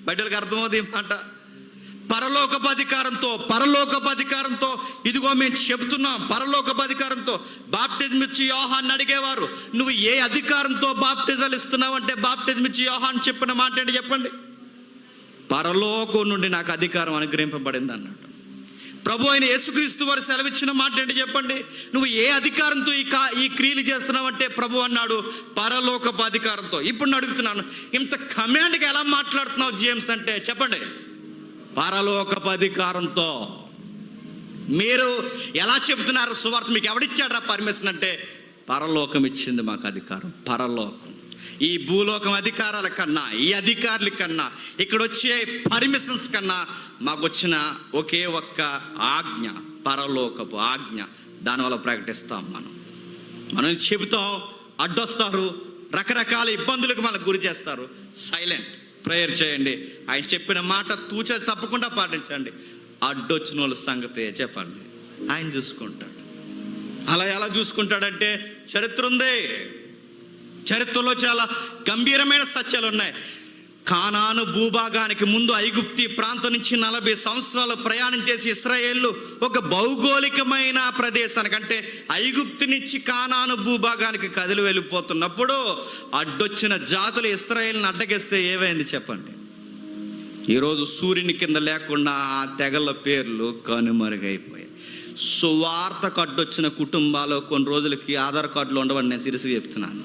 బయటలకు అర్థమవుతుంది మాట. పరలోకపు అధికారంతో ఇదిగో మేము చెబుతున్నాం. పరలోకపు అధికారంతో బాప్టిజం ఇచ్చి యోహాన్ని అడిగేవారు, నువ్వు ఏ అధికారంతో బాప్టిజాలు ఇస్తున్నావు అంటే, బాప్టిజం ఇచ్చి యోహాన్ చెప్పిన మాట ఏంటి చెప్పండి? పరలోకం నుండి నాకు అధికారం అనుగ్రహింపబడింది అన్నాడు. ప్రభు అయిన యేసుక్రీస్తు వారు సెలవిచ్చిన మాట ఏంటి చెప్పండి? నువ్వు ఏ అధికారంతో ఈ క్రియలు చేస్తున్నావు అంటే ప్రభు అన్నాడు, పరలోకపు అధికారంతో. ఇప్పుడు నేను అడుగుతున్నాను, ఇంత కమాండ్గా ఎలా మాట్లాడుతున్నావు జేమ్స్ అంటే చెప్పండి? పరలోకపు అధికారంతో. మీరు ఎలా చెబుతున్నారు సువార్త? మీకు ఎవడిచ్చాడ్రా పర్మిషన్ అంటే, పరలోకం ఇచ్చింది మాకు అధికారం. పరలోకం ఈ భూలోకం అధికారాల కన్నా, ఈ అధికారుల కన్నా, ఇక్కడ వచ్చే పర్మిషన్స్ కన్నా మాకు వచ్చిన ఒకే ఒక్క ఆజ్ఞ, పరలోకపు ఆజ్ఞ. దానివల్ల ప్రకటిస్తాం. మనం చెబుతాం, అడ్డొస్తారు, రకరకాల ఇబ్బందులకు మనకు గురి చేస్తారు. సైలెంట్, ప్రేయర్ చేయండి. ఆయన చెప్పిన మాట తూచ తప్పకుండా పాటించండి. అడ్డొచ్చిన వాళ్ళ సంగతే చెప్పండి, ఆయన చూసుకుంటాడు. అలా ఎలా చూసుకుంటాడంటే, చరిత్ర ఉంది. చరిత్రలో చాలా గంభీరమైన సత్యాలు ఉన్నాయి. కానాను భూభాగానికి ముందు ఐగుప్తి ప్రాంతం నుంచి 40 సంవత్సరాలు ప్రయాణం చేసి ఇశ్రాయేలు ఒక భౌగోళికమైన ప్రదేశానికి, అంటే ఐగుప్తు నుంచి కానాను భూభాగానికి కదిలి వెళ్ళిపోతున్నప్పుడు అడ్డొచ్చిన జాతులు ఇశ్రాయేలుని అడ్డగిస్తే ఏమైంది చెప్పండి? ఈరోజు సూర్యుని కింద లేకుండా ఆ తెగల పేర్లు కనుమరుగైపోయాయి. సువార్తకు అడ్డొచ్చిన కుటుంబాలు కొన్ని రోజులకి ఆధార్ కార్డులు ఉండవని నేను సిరిసి చెప్తున్నాను.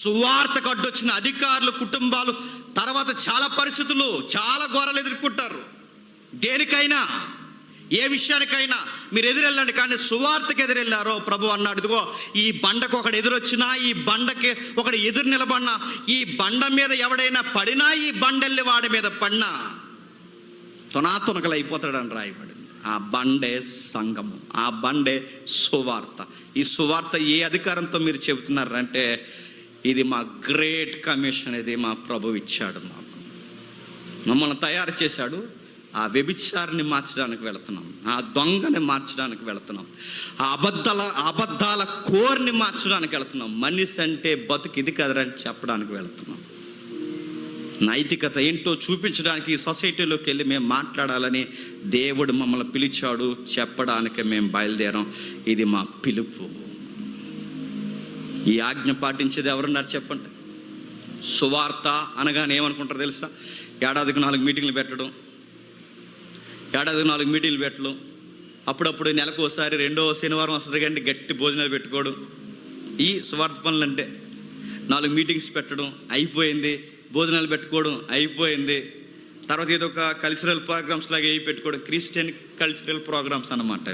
సువార్తకు అడ్డొచ్చిన అధికారులు కుటుంబాలు తర్వాత చాలా పరిస్థితులు, చాలా ఘోరాలు ఎదుర్కొంటారు. దేనికైనా, ఏ విషయానికైనా మీరు ఎదురెళ్ళండి, కానీ సువార్తకు ఎదురెళ్ళారో ప్రభు అన్నాడు, ఇదిగో ఈ బండకు ఒకడు ఎదురొచ్చినా, ఈ బండకి ఒకడు ఎదురు నిలబడినా, ఈ బండ మీద ఎవడైనా పడినా, ఈ బండెళ్ళి వాడి మీద పడినా తునాతునకలు అయిపోతాడని రాయబడింది. ఆ బండే సంఘము, ఆ బండే సువార్త. ఈ సువార్త ఏ అధికారంతో మీరు చెబుతున్నారంటే, ఇది మా గ్రేట్ కమిషన్, ఇది మా ప్రభు ఇచ్చాడు మాకు. మమ్మల్ని తయారు చేశాడు. ఆ వ్యభిచారిని మార్చడానికి వెళుతున్నాం, ఆ దొంగని మార్చడానికి వెళుతున్నాం, ఆ అబద్ధాల కోర్ని మార్చడానికి వెళుతున్నాం. మనిషి అంటే బతుకు ఇది కదరని చెప్పడానికి వెళుతున్నాం. నైతికత ఏంటో చూపించడానికి ఈ సొసైటీలోకి వెళ్ళి మేము మాట్లాడాలని దేవుడు మమ్మల్ని పిలిచాడు. చెప్పడానికి మేము బయలుదేరాం. ఇది మా పిలుపు. ఈ ఆజ్ఞ పాటించేది ఎవరున్నారు చెప్పండి? సువార్త అనగానే ఏమనుకుంటారు తెలుసా? ఏడాదికి 4 మీటింగ్లు పెట్టడం, అప్పుడప్పుడు నెలకు ఒకసారి 2వ శనివారం వస్తుంది కానీ గట్టి భోజనాలు పెట్టుకోవడం. ఈ సువార్త పనులు అంటే 4 మీటింగ్స్ పెట్టడం అయిపోయింది, భోజనాలు పెట్టుకోవడం అయిపోయింది, తర్వాత ఏదో ఒక కల్చరల్ ప్రోగ్రామ్స్ లాగా అవి పెట్టుకోవడం, క్రిస్టియన్ కల్చరల్ ప్రోగ్రామ్స్ అన్నమాట.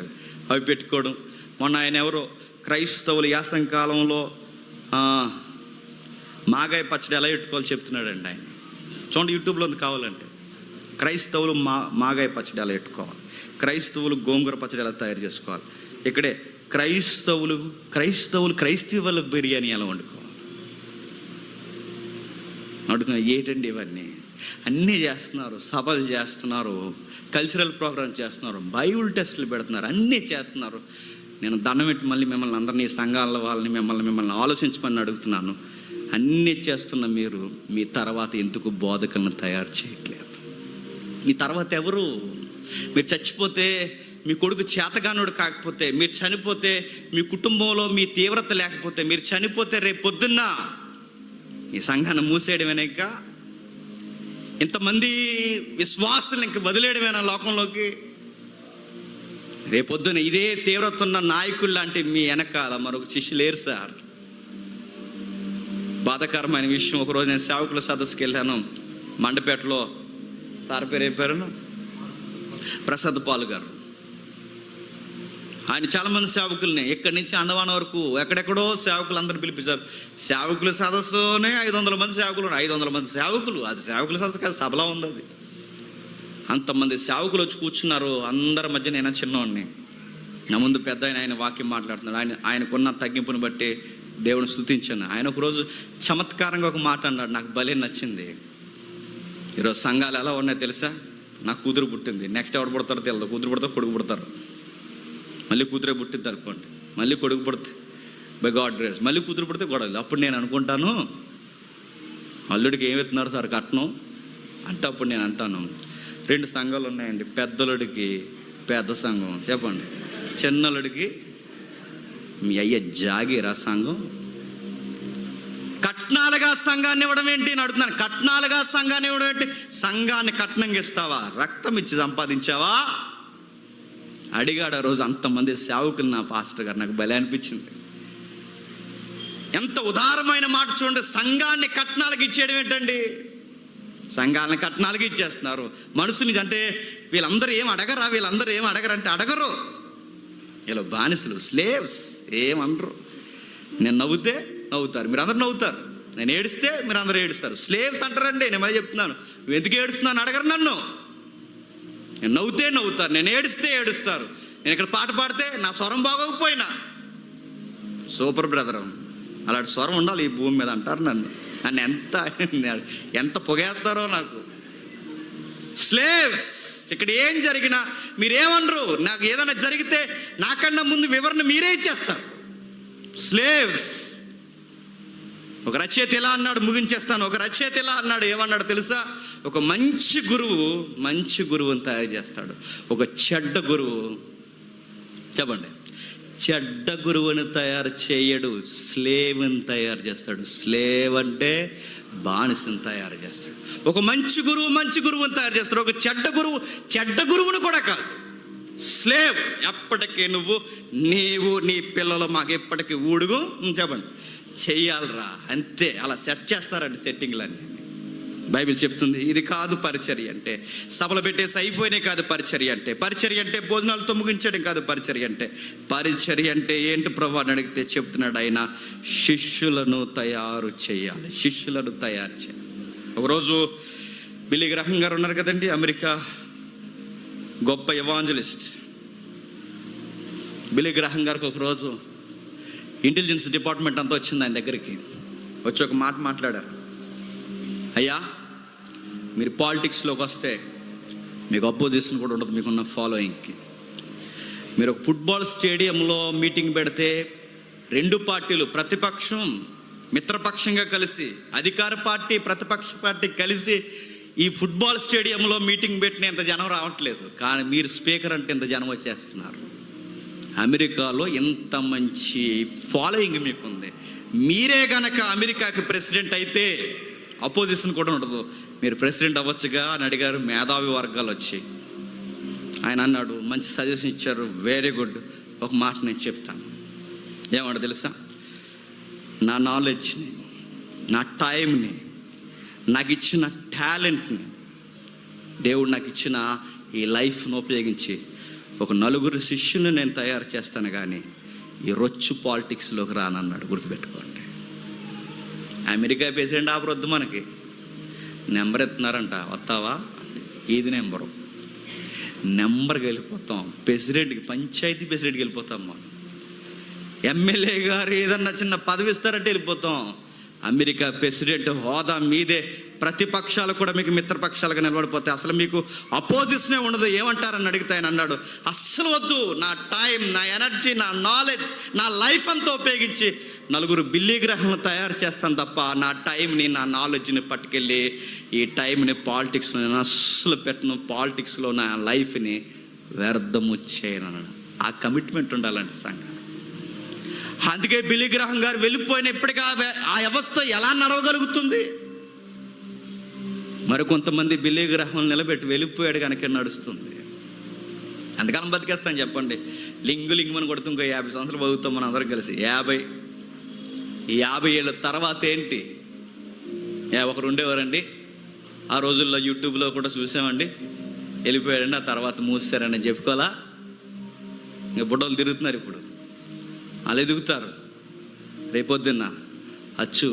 అవి పెట్టుకోవడం. మొన్న ఆయన ఎవరో క్రైస్తవులు యాసంగి కాలంలో మాగాయ పచ్చడి ఎలా పెట్టుకోవాలో చెప్తున్నాడండి ఆయన. చూడండి, యూట్యూబ్లో ఉంది కావాలంటే. క్రైస్తవులు మాగాయ పచ్చడి ఎలా పెట్టుకోవాలి, క్రైస్తవులు గోంగూర పచ్చడి ఎలా తయారు చేసుకోవాలి, ఇక్కడే క్రైస్తవులు క్రైస్తవుల బిర్యానీ ఎలా వండుకోవాలి అడుగుతున్నారు. ఏంటండి ఇవన్నీ? అన్నీ చేస్తున్నారు, సభలు చేస్తున్నారు, కల్చరల్ ప్రోగ్రామ్స్ చేస్తున్నారు, బైబిల్ టెస్టులు పెడుతున్నారు, అన్నీ చేస్తున్నారు. నేను దండం పెట్టి మళ్ళీ మిమ్మల్ని అందరినీ, సంఘాల వాళ్ళని మిమ్మల్ని ఆలోచించమని అడుగుతున్నాను. అన్నీ చేస్తున్న మీరు మీ తర్వాత ఎందుకు బోధకులను తయారు చేయట్లేదు? మీ తర్వాత ఎవరు? మీరు చచ్చిపోతే, మీ కొడుకు చేతగానుడు కాకపోతే, మీరు చనిపోతే, మీ కుటుంబంలో మీ తీవ్రత లేకపోతే, మీరు చనిపోతే రేపు పొద్దున్న ఈ సంఘాన్ని మూసేయడమేనా? ఇంకా ఇంతమంది విశ్వాసులు ఇంక వదిలేయడమేనా లోకంలోకి? రేపొద్దున ఇదే తీవ్రత ఉన్న నాయకులు లాంటి మీ వెనకాల మరొక శిష్యులు లేరు సార్. బాధాకరమైన విషయం, ఒకరోజు నేను సేవకుల సదస్సుకి వెళ్ళాను మండపేటలో. సార్ పేరు ఏం పేరు? ప్రసాద్ పాల్ గారు. ఆయన చాలామంది సేవకుల్ని ఇక్కడి నుంచి అండవాన వరకు ఎక్కడెక్కడో సేవకులు అందరిని పిలిపించారు. సేవకుల సదస్సులోనే 500 మంది సేవకులు, 500 మంది సేవకులు. అది సేవకుల సదస్సు కాదు, సభలా ఉంది అది. అంతమంది సేవకులు వచ్చి కూర్చున్నారు. అందరి మధ్య నేను చిన్నవాడిని, నా ముందు పెద్ద ఆయన వాక్యం మాట్లాడుతున్నాడు. ఆయనకున్న తగ్గింపుని బట్టి దేవుని స్తుతించాను. ఆయన ఒకరోజు చమత్కారంగా ఒక మాట అన్నాడు, నాకు భలే నచ్చింది. ఈరోజు సంఘాలు ఎలా ఉన్నాయో తెలుసా? నాకు కూతురు పుట్టింది, నెక్స్ట్ ఎవరు పుడతారో తెలియదు. కూతురు పుడతారు, కొడుకు పుడతారు, మళ్ళీ కూతురే పుట్టింది అనుకోండి, మళ్ళీ కొడుకు పుడితే బై గాడ్ గ్రేస్ మళ్ళీ కూతురు పుడితే గొడవలు. అప్పుడు నేను అనుకుంటాను, అల్లుడికి ఏమి ఎత్తున్నారు సార్ కట్నం అంటే, అప్పుడు నేను అంటాను 2 సంఘాలు ఉన్నాయండి. పెద్దలుడికి పెద్ద సంఘం, చెప్పండి. చిన్నలుడికి మీ అయ్య జాగీరా సంఘం. కట్నాలుగా సంఘాన్ని ఇవ్వడం ఏంటి అని అడుగుతున్నాను. కట్నాలుగా సంఘాన్ని ఇవ్వడం ఏంటి? సంఘాన్ని కట్నంగా ఇస్తావా? రక్తం ఇచ్చి సంపాదించావా? అడిగాడు ఆ రోజు అంతమంది సేవకులు నా పాస్టర్ గారు. నాకు భలే అనిపించింది. ఎంత ఉదారమైన మాట చూడండి. సంఘాన్ని కట్నాలకు ఇచ్చేయడం ఏంటండి? సంఘాలను కట్నాలకి ఇచ్చేస్తున్నారు. మనుషుని అంటే వీళ్ళందరూ ఏం అడగరంటే అడగరు. వీళ్ళు బానిసలు, స్లేవ్స్, ఏమనరు. నేను నవ్వుతే నవ్వుతారు, మీరు అందరు నవ్వుతారు. నేను ఏడిస్తే మీరు అందరూ ఏడుస్తారు. స్లేవ్స్ అంటారండి. నేను మళ్ళీ చెప్తున్నాను, నువ్వు ఎందుకు ఏడుస్తున్నాను అడగరు నన్ను. నేను నవ్వుతే నవ్వుతారు, నేను ఏడిస్తే ఏడుస్తారు. నేను ఇక్కడ పాట పాడితే నా స్వరం బాగోకపోయినా సూపర్ బ్రదర్ అలాంటి స్వరం ఉండాలి ఈ భూమి మీద అంటారు నన్ను ఎంత పొగేస్తారో నాకు. స్లేవ్స్. ఇక్కడ ఏం జరిగినా మీరేమనరు. నాకు ఏదైనా జరిగితే నాకన్నా ముందు వివరణ మీరే ఇచ్చేస్తారు. స్లేవ్స్. ఒక రచయిత ఇలా అన్నాడు, ముగించేస్తాను. ఒక రచయిత ఇలా అన్నాడు, ఏమన్నాడు తెలుసా? ఒక మంచి గురువుని తయారు చేస్తాడు, ఒక చెడ్డ గురువు, చెప్పండి, చెడ్డ గురువుని తయారు చేయడు, స్లేవ్ని తయారు చేస్తాడు. స్లేవ్ అంటే బానిసని తయారు చేస్తాడు. ఒక మంచి గురువుని తయారు చేస్తాడు. ఒక చెడ్డ గురువుని కూడా కాదు, స్లేవ్. ఎప్పటికీ నీవు నీ పిల్లలు మాకు ఎప్పటికీ ఊడుగు చెప్పండి చెయ్యాలరా, అంతే. అలా సెట్ చేస్తారండి సెట్టింగ్లన్నీ. బైబిల్ చెప్తుంది ఇది కాదు పరిచర్య అంటే. సభలు పెట్టేసి అయిపోయినాయి కాదు పరిచర్య అంటే. పరిచర్య అంటే భోజనాలతో ముగించడం కాదు పరిచర్య అంటే. పరిచర్య అంటే ఏంటి ప్రభు అని అడిగితే చెప్తున్నాడు ఆయన, శిష్యులను తయారు చేయాలి. ఒకరోజు బిల్లీ గ్రహం గారు ఉన్నారు కదండి, అమెరికా గొప్ప ఎవాంజలిస్ట్. బిల్లీ గ్రహం గారికి ఒకరోజు ఇంటెలిజెన్స్ డిపార్ట్మెంట్ అంతా వచ్చింది ఆయన దగ్గరికి. వచ్చి ఒక మాట మాట్లాడారు, అయ్యా మీరు పాలిటిక్స్లోకి వస్తే మీకు అపోజిషన్ కూడా ఉండదు, మీకున్న ఫాలోయింగ్కి. మీరు ఒక ఫుట్బాల్ స్టేడియంలో మీటింగ్ పెడితే 2 పార్టీలు, ప్రతిపక్షం మిత్రపక్షంగా కలిసి, అధికార పార్టీ ప్రతిపక్ష పార్టీ కలిసి ఈ ఫుట్బాల్ స్టేడియంలో మీటింగ్ పెట్టిన ఇంత జనం రావట్లేదు. కానీ మీరు స్పీకర్ అంటే ఇంత జనం వచ్చేస్తున్నారు. అమెరికాలో ఎంత మంచి ఫాలోయింగ్ మీకుంది. మీరే గనక అమెరికాకి ప్రెసిడెంట్ అయితే అపోజిషన్ కూడా ఉండదు. మీరు ప్రెసిడెంట్ అవ్వచ్చుగా అని అడిగారు మేధావి వర్గాలు వచ్చి. ఆయన అన్నాడు, మంచి సజెషన్ ఇచ్చారు, వెరీ గుడ్, ఒక మాట నేను చెప్తాను. ఏమంట తెలుసా? నా నాలెడ్జ్ని, నా టైంని, నాకు ఇచ్చిన టాలెంట్ని, దేవుడు నాకు ఇచ్చిన ఈ లైఫ్ను ఉపయోగించి ఒక నలుగురు శిష్యుల్ని నేను తయారు చేస్తాను, కానీ ఈ రొచ్చు పాలిటిక్స్లోకి రానన్నాడు. గుర్తుపెట్టుకోండి. అమెరికా ప్రెసిడెంట్ ఆపరొద్దు, మనకి నెంబర్ ఎత్తున్నారంట, వస్తావా? ఇది నెంబర్కి వెళ్ళిపోతాం. ప్రెసిడెంట్కి, పంచాయతీ ప్రెసిడెంట్కి వెళ్ళిపోతాం. మనం ఎమ్మెల్యే గారు ఏదన్నా చిన్న పదవి ఇస్తారంటే వెళ్ళిపోతాం. అమెరికా ప్రెసిడెంట్ హోదా మీదే ప్రతిపక్షాలు కూడా మీకు మిత్రపక్షాలుగా నిలబడిపోతాయి. అసలు మీకు అపోజిషనే ఉండదు. ఏమంటారని అడిగితే ఆయన అన్నాడు, అస్సలు వద్దు, నా టైం, నా ఎనర్జీ, నా నాలెడ్జ్, నా లైఫ్ అంతా ఉపయోగించి నలుగురు బిల్లీ గ్రహాలను తయారు చేస్తాను తప్ప నా టైంని, నా నాలెడ్జ్ని పట్టుకెళ్ళి ఈ టైంని పాలిటిక్స్లో నేను అస్సలు పెట్టను, పాలిటిక్స్లో నా లైఫ్ని వ్యర్థము చేయను అన్నాడు. ఆ కమిట్మెంట్ ఉండాలంటే సంఘం. అందుకే బిల్లీ గ్రహం గారు వెళ్ళిపోయిన ఇప్పటికీ ఆ వ్యవస్థ ఎలా నడవగలుగుతుంది? మరి కొంతమంది బిల్లీ గ్రహం నిలబెట్టి వెళ్ళిపోయాడు కనుక నడుస్తుంది. అందుకని బతికేస్తాను చెప్పండి. లింగుమని కొడుతూ ఇంకో 50 సంవత్సరాలు బతుకుతాం మనం అందరం కలిసి. 50 ఏళ్ళ తర్వాత ఏంటి? ఒకరు ఉండేవారండి, ఆ రోజుల్లో యూట్యూబ్లో కూడా చూసామండి, వెళ్ళిపోయాడండి, ఆ తర్వాత మూసారని చెప్పుకోవాలా? ఇంకా బుడ్డలు తిరుగుతున్నారు ఇప్పుడు, వాళ్ళు ఎదుగుతారు. రేపొద్దున్న అచ్చు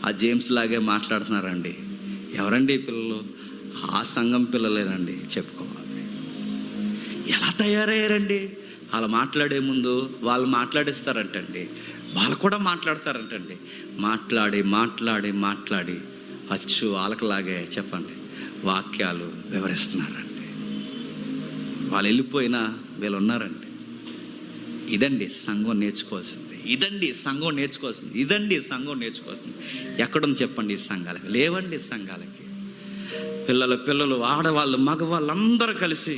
ఆ జేమ్స్ లాగే మాట్లాడుతున్నారండి. ఎవరండి ఈ పిల్లలు? ఆ సంఘం పిల్లలేనండి చెప్పుకోవాలి. ఎలా తయారయ్యారండి? వాళ్ళు మాట్లాడే ముందు వాళ్ళు మాట్లాడిస్తారంటండి, వాళ్ళు కూడా మాట్లాడతారంటండి. మాట్లాడి మాట్లాడి మాట్లాడి అచ్చు వాళ్ళకలాగే చెప్పండి వాక్యాలు వివరిస్తున్నారండి. వాళ్ళు వెళ్ళిపోయినా వీళ్ళు ఉన్నారండి. ఇదండి సంఘం నేర్చుకోవాల్సింది. ఇదండి సంఘం నేర్చుకోవాల్సింది. ఎక్కడుంది చెప్పండి ఈ సంఘాలకి? లేవండి సంఘాలకి. పిల్లలు, ఆడవాళ్ళు, మగవాళ్ళు అందరూ కలిసి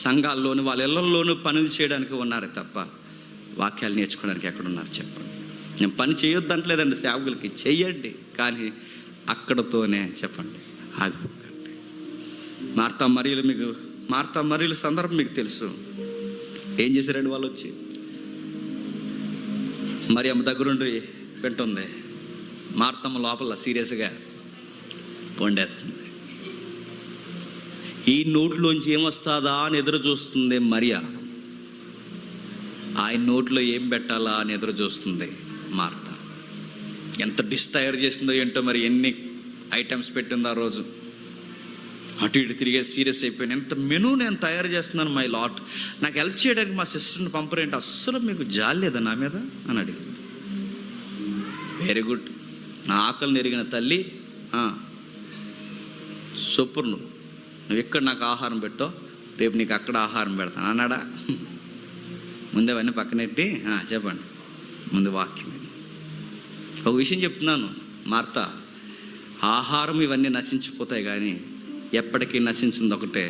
సంఘాల్లోనూ వాళ్ళ ఇళ్లలోనూ పనులు చేయడానికి ఉన్నారు తప్ప వాక్యాలు నేర్చుకోవడానికి ఎక్కడున్నారు చెప్పండి? నేను పని చేయొద్దంటలేదండి, సేవకులకి చెయ్యండి, కానీ అక్కడతోనే చెప్పండి ఆగిపోకండి. మార్తా మరియుల సందర్భం మీకు తెలుసు. ఏం చేశారండి వాళ్ళు? వచ్చి మరి అమ్మ దగ్గరుండి వింటుంది, మార్తమ్మ లోపల సీరియస్గా వండేస్తుంది. ఈ నోట్లోంచి ఏమొస్తుందా అని ఎదురు చూస్తుంది మరియా. ఆయన నోట్లో ఏం పెట్టాలా అని ఎదురు చూస్తుంది మార్త. ఎంత డిష్ తయారు చేసిందో ఏంటో, మరి ఎన్ని ఐటమ్స్ పెట్టిందో ఆ రోజు. అటు ఇటు తిరిగే సీరియస్ అయిపోయాను. ఎంత మెనూ నేను తయారు చేస్తున్నాను మై లాట్, నాకు హెల్ప్ చేయడానికి మా సిస్టర్ని పంపరేంటి, అస్సలు మీకు జాలి లేదా నా మీద అని అడిగింది. వెరీ గుడ్, నా ఆకలిని ఎరిగిన తల్లి, సూపర్, నువ్వు ఇక్కడ నాకు ఆహారం పెట్టో, రేపు నీకు అక్కడ ఆహారం పెడతాను అన్నాడా? ముందే అవన్నీ పక్కనెట్టి చెప్పండి, ముందు వాక్యం. ఒక విషయం చెప్తున్నాను మార్త, ఆహారం ఇవన్నీ నశించిపోతాయి, కానీ ఎప్పటికీ నశించింది ఒకటే,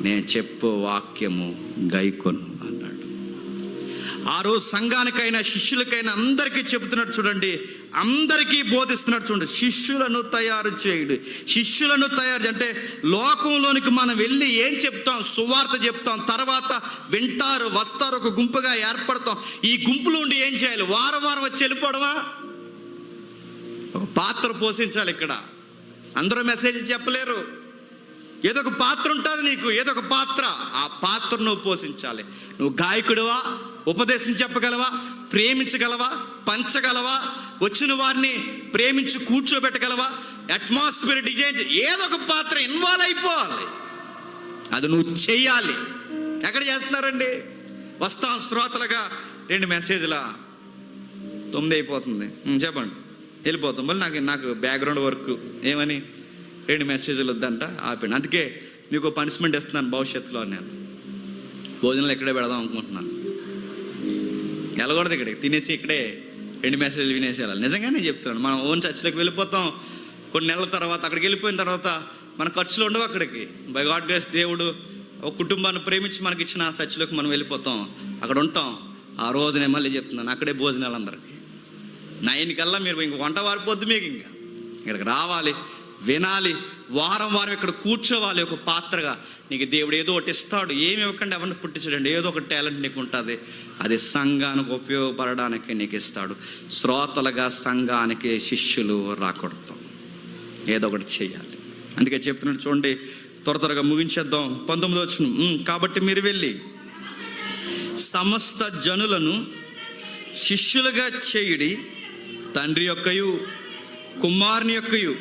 నేను చెప్పు వాక్యము గైకొను అన్నాడు. ఆ రోజు సంఘానికైనా శిష్యులకైనా అందరికీ చెబుతున్నాడు చూడండి, అందరికీ బోధిస్తున్నాడు చూడండి. శిష్యులను తయారు చేయుడు. శిష్యులను తయారు అంటే లోకంలోనికి మనం వెళ్ళి ఏం చెప్తాం? సువార్త చెప్తాం, తర్వాత వింటారు, వస్తారు, ఒక గుంపుగా ఏర్పడతాం. ఈ గుంపులో ఉండి ఏం చేయాలి? వారం వచ్చి వెళ్ళిపోవడమా? ఒక పాత్ర పోషించాలి. ఇక్కడ అందరూ మెసేజ్ చెప్పలేరు. ఏదో ఒక పాత్ర ఉంటుంది నీకు, ఏదో ఒక పాత్ర, ఆ పాత్రను నువ్వు పోషించాలి. నువ్వు గాయకుడివా? ఉపదేశం చెప్పగలవా? ప్రేమించగలవా? పంచగలవా? వచ్చిన వారిని ప్రేమించి కూర్చోబెట్టగలవా? అట్మాస్ఫియర్ డిజైన్, ఏదో ఒక పాత్ర ఇన్వాల్వ్ అయిపోవాలి. అది నువ్వు చెయ్యాలి. ఎక్కడ చేస్తున్నారండి? వస్తాం శ్రోతలుగా 2 మెసేజ్లా 9 అయిపోతుంది, చెప్పండి, వెళ్ళిపోతాం. మళ్ళీ నాకు బ్యాక్గ్రౌండ్ వర్క్ ఏమని 2 మెసేజ్లు వద్దంట, ఆపండి. అందుకే మీకు పనిష్మెంట్ ఇస్తున్నాను భవిష్యత్తులో. నేను భోజనాలు ఇక్కడే పెడదాం అనుకుంటున్నాను. వెళ్ళకూడదు ఇక్కడికి, తినేసి ఇక్కడే 2 మెసేజ్లు వినేసి వెళ్ళాలి. నిజంగానే చెప్తున్నాను. మనం ఓన్ చర్చిలోకి వెళ్ళిపోతాం, కొన్ని నెలల తర్వాత అక్కడికి వెళ్ళిపోయిన తర్వాత మన ఖర్చులు ఉండవు. అక్కడికి బై గాడ్ గ్రేస్ దేవుడు ఒక కుటుంబాన్ని ప్రేమించి మనకి ఇచ్చిన ఆ చర్చిలోకి మనం వెళ్ళిపోతాం, అక్కడ ఉంటాం. ఆ రోజు నేను మళ్ళీ చెప్తున్నాను, అక్కడే భోజనాలు అందరికీ 9 కల్లా మీరు ఇంక వంట వారిపోద్దు మీకు. ఇంకా ఇక్కడికి రావాలి, వినాలి, వారం వారం ఇక్కడ కూర్చోవాలి ఒక పాత్రగా. నీకు దేవుడు ఏదో ఒకటి ఇస్తాడు. ఏమి ఇవ్వకండి, ఎవరిని పుట్టించడండి. ఏదో ఒక టాలెంట్ నీకు ఉంటుంది, అది సంఘానికి ఉపయోగపడడానికి నీకు ఇస్తాడు. శ్రోతలుగా సంఘానికి శిష్యులు రాకూడదు, ఏదో ఒకటి చేయాలి. అందుకే చెప్తున్నాడు చూడండి, త్వరగా ముగించేద్దాం. 19వ వచనం, కాబట్టి మీరు వెళ్ళి సమస్త జనులను శిష్యులుగా చేయుడి, తండ్రి యొక్కయు కుమారుని యొక్కయు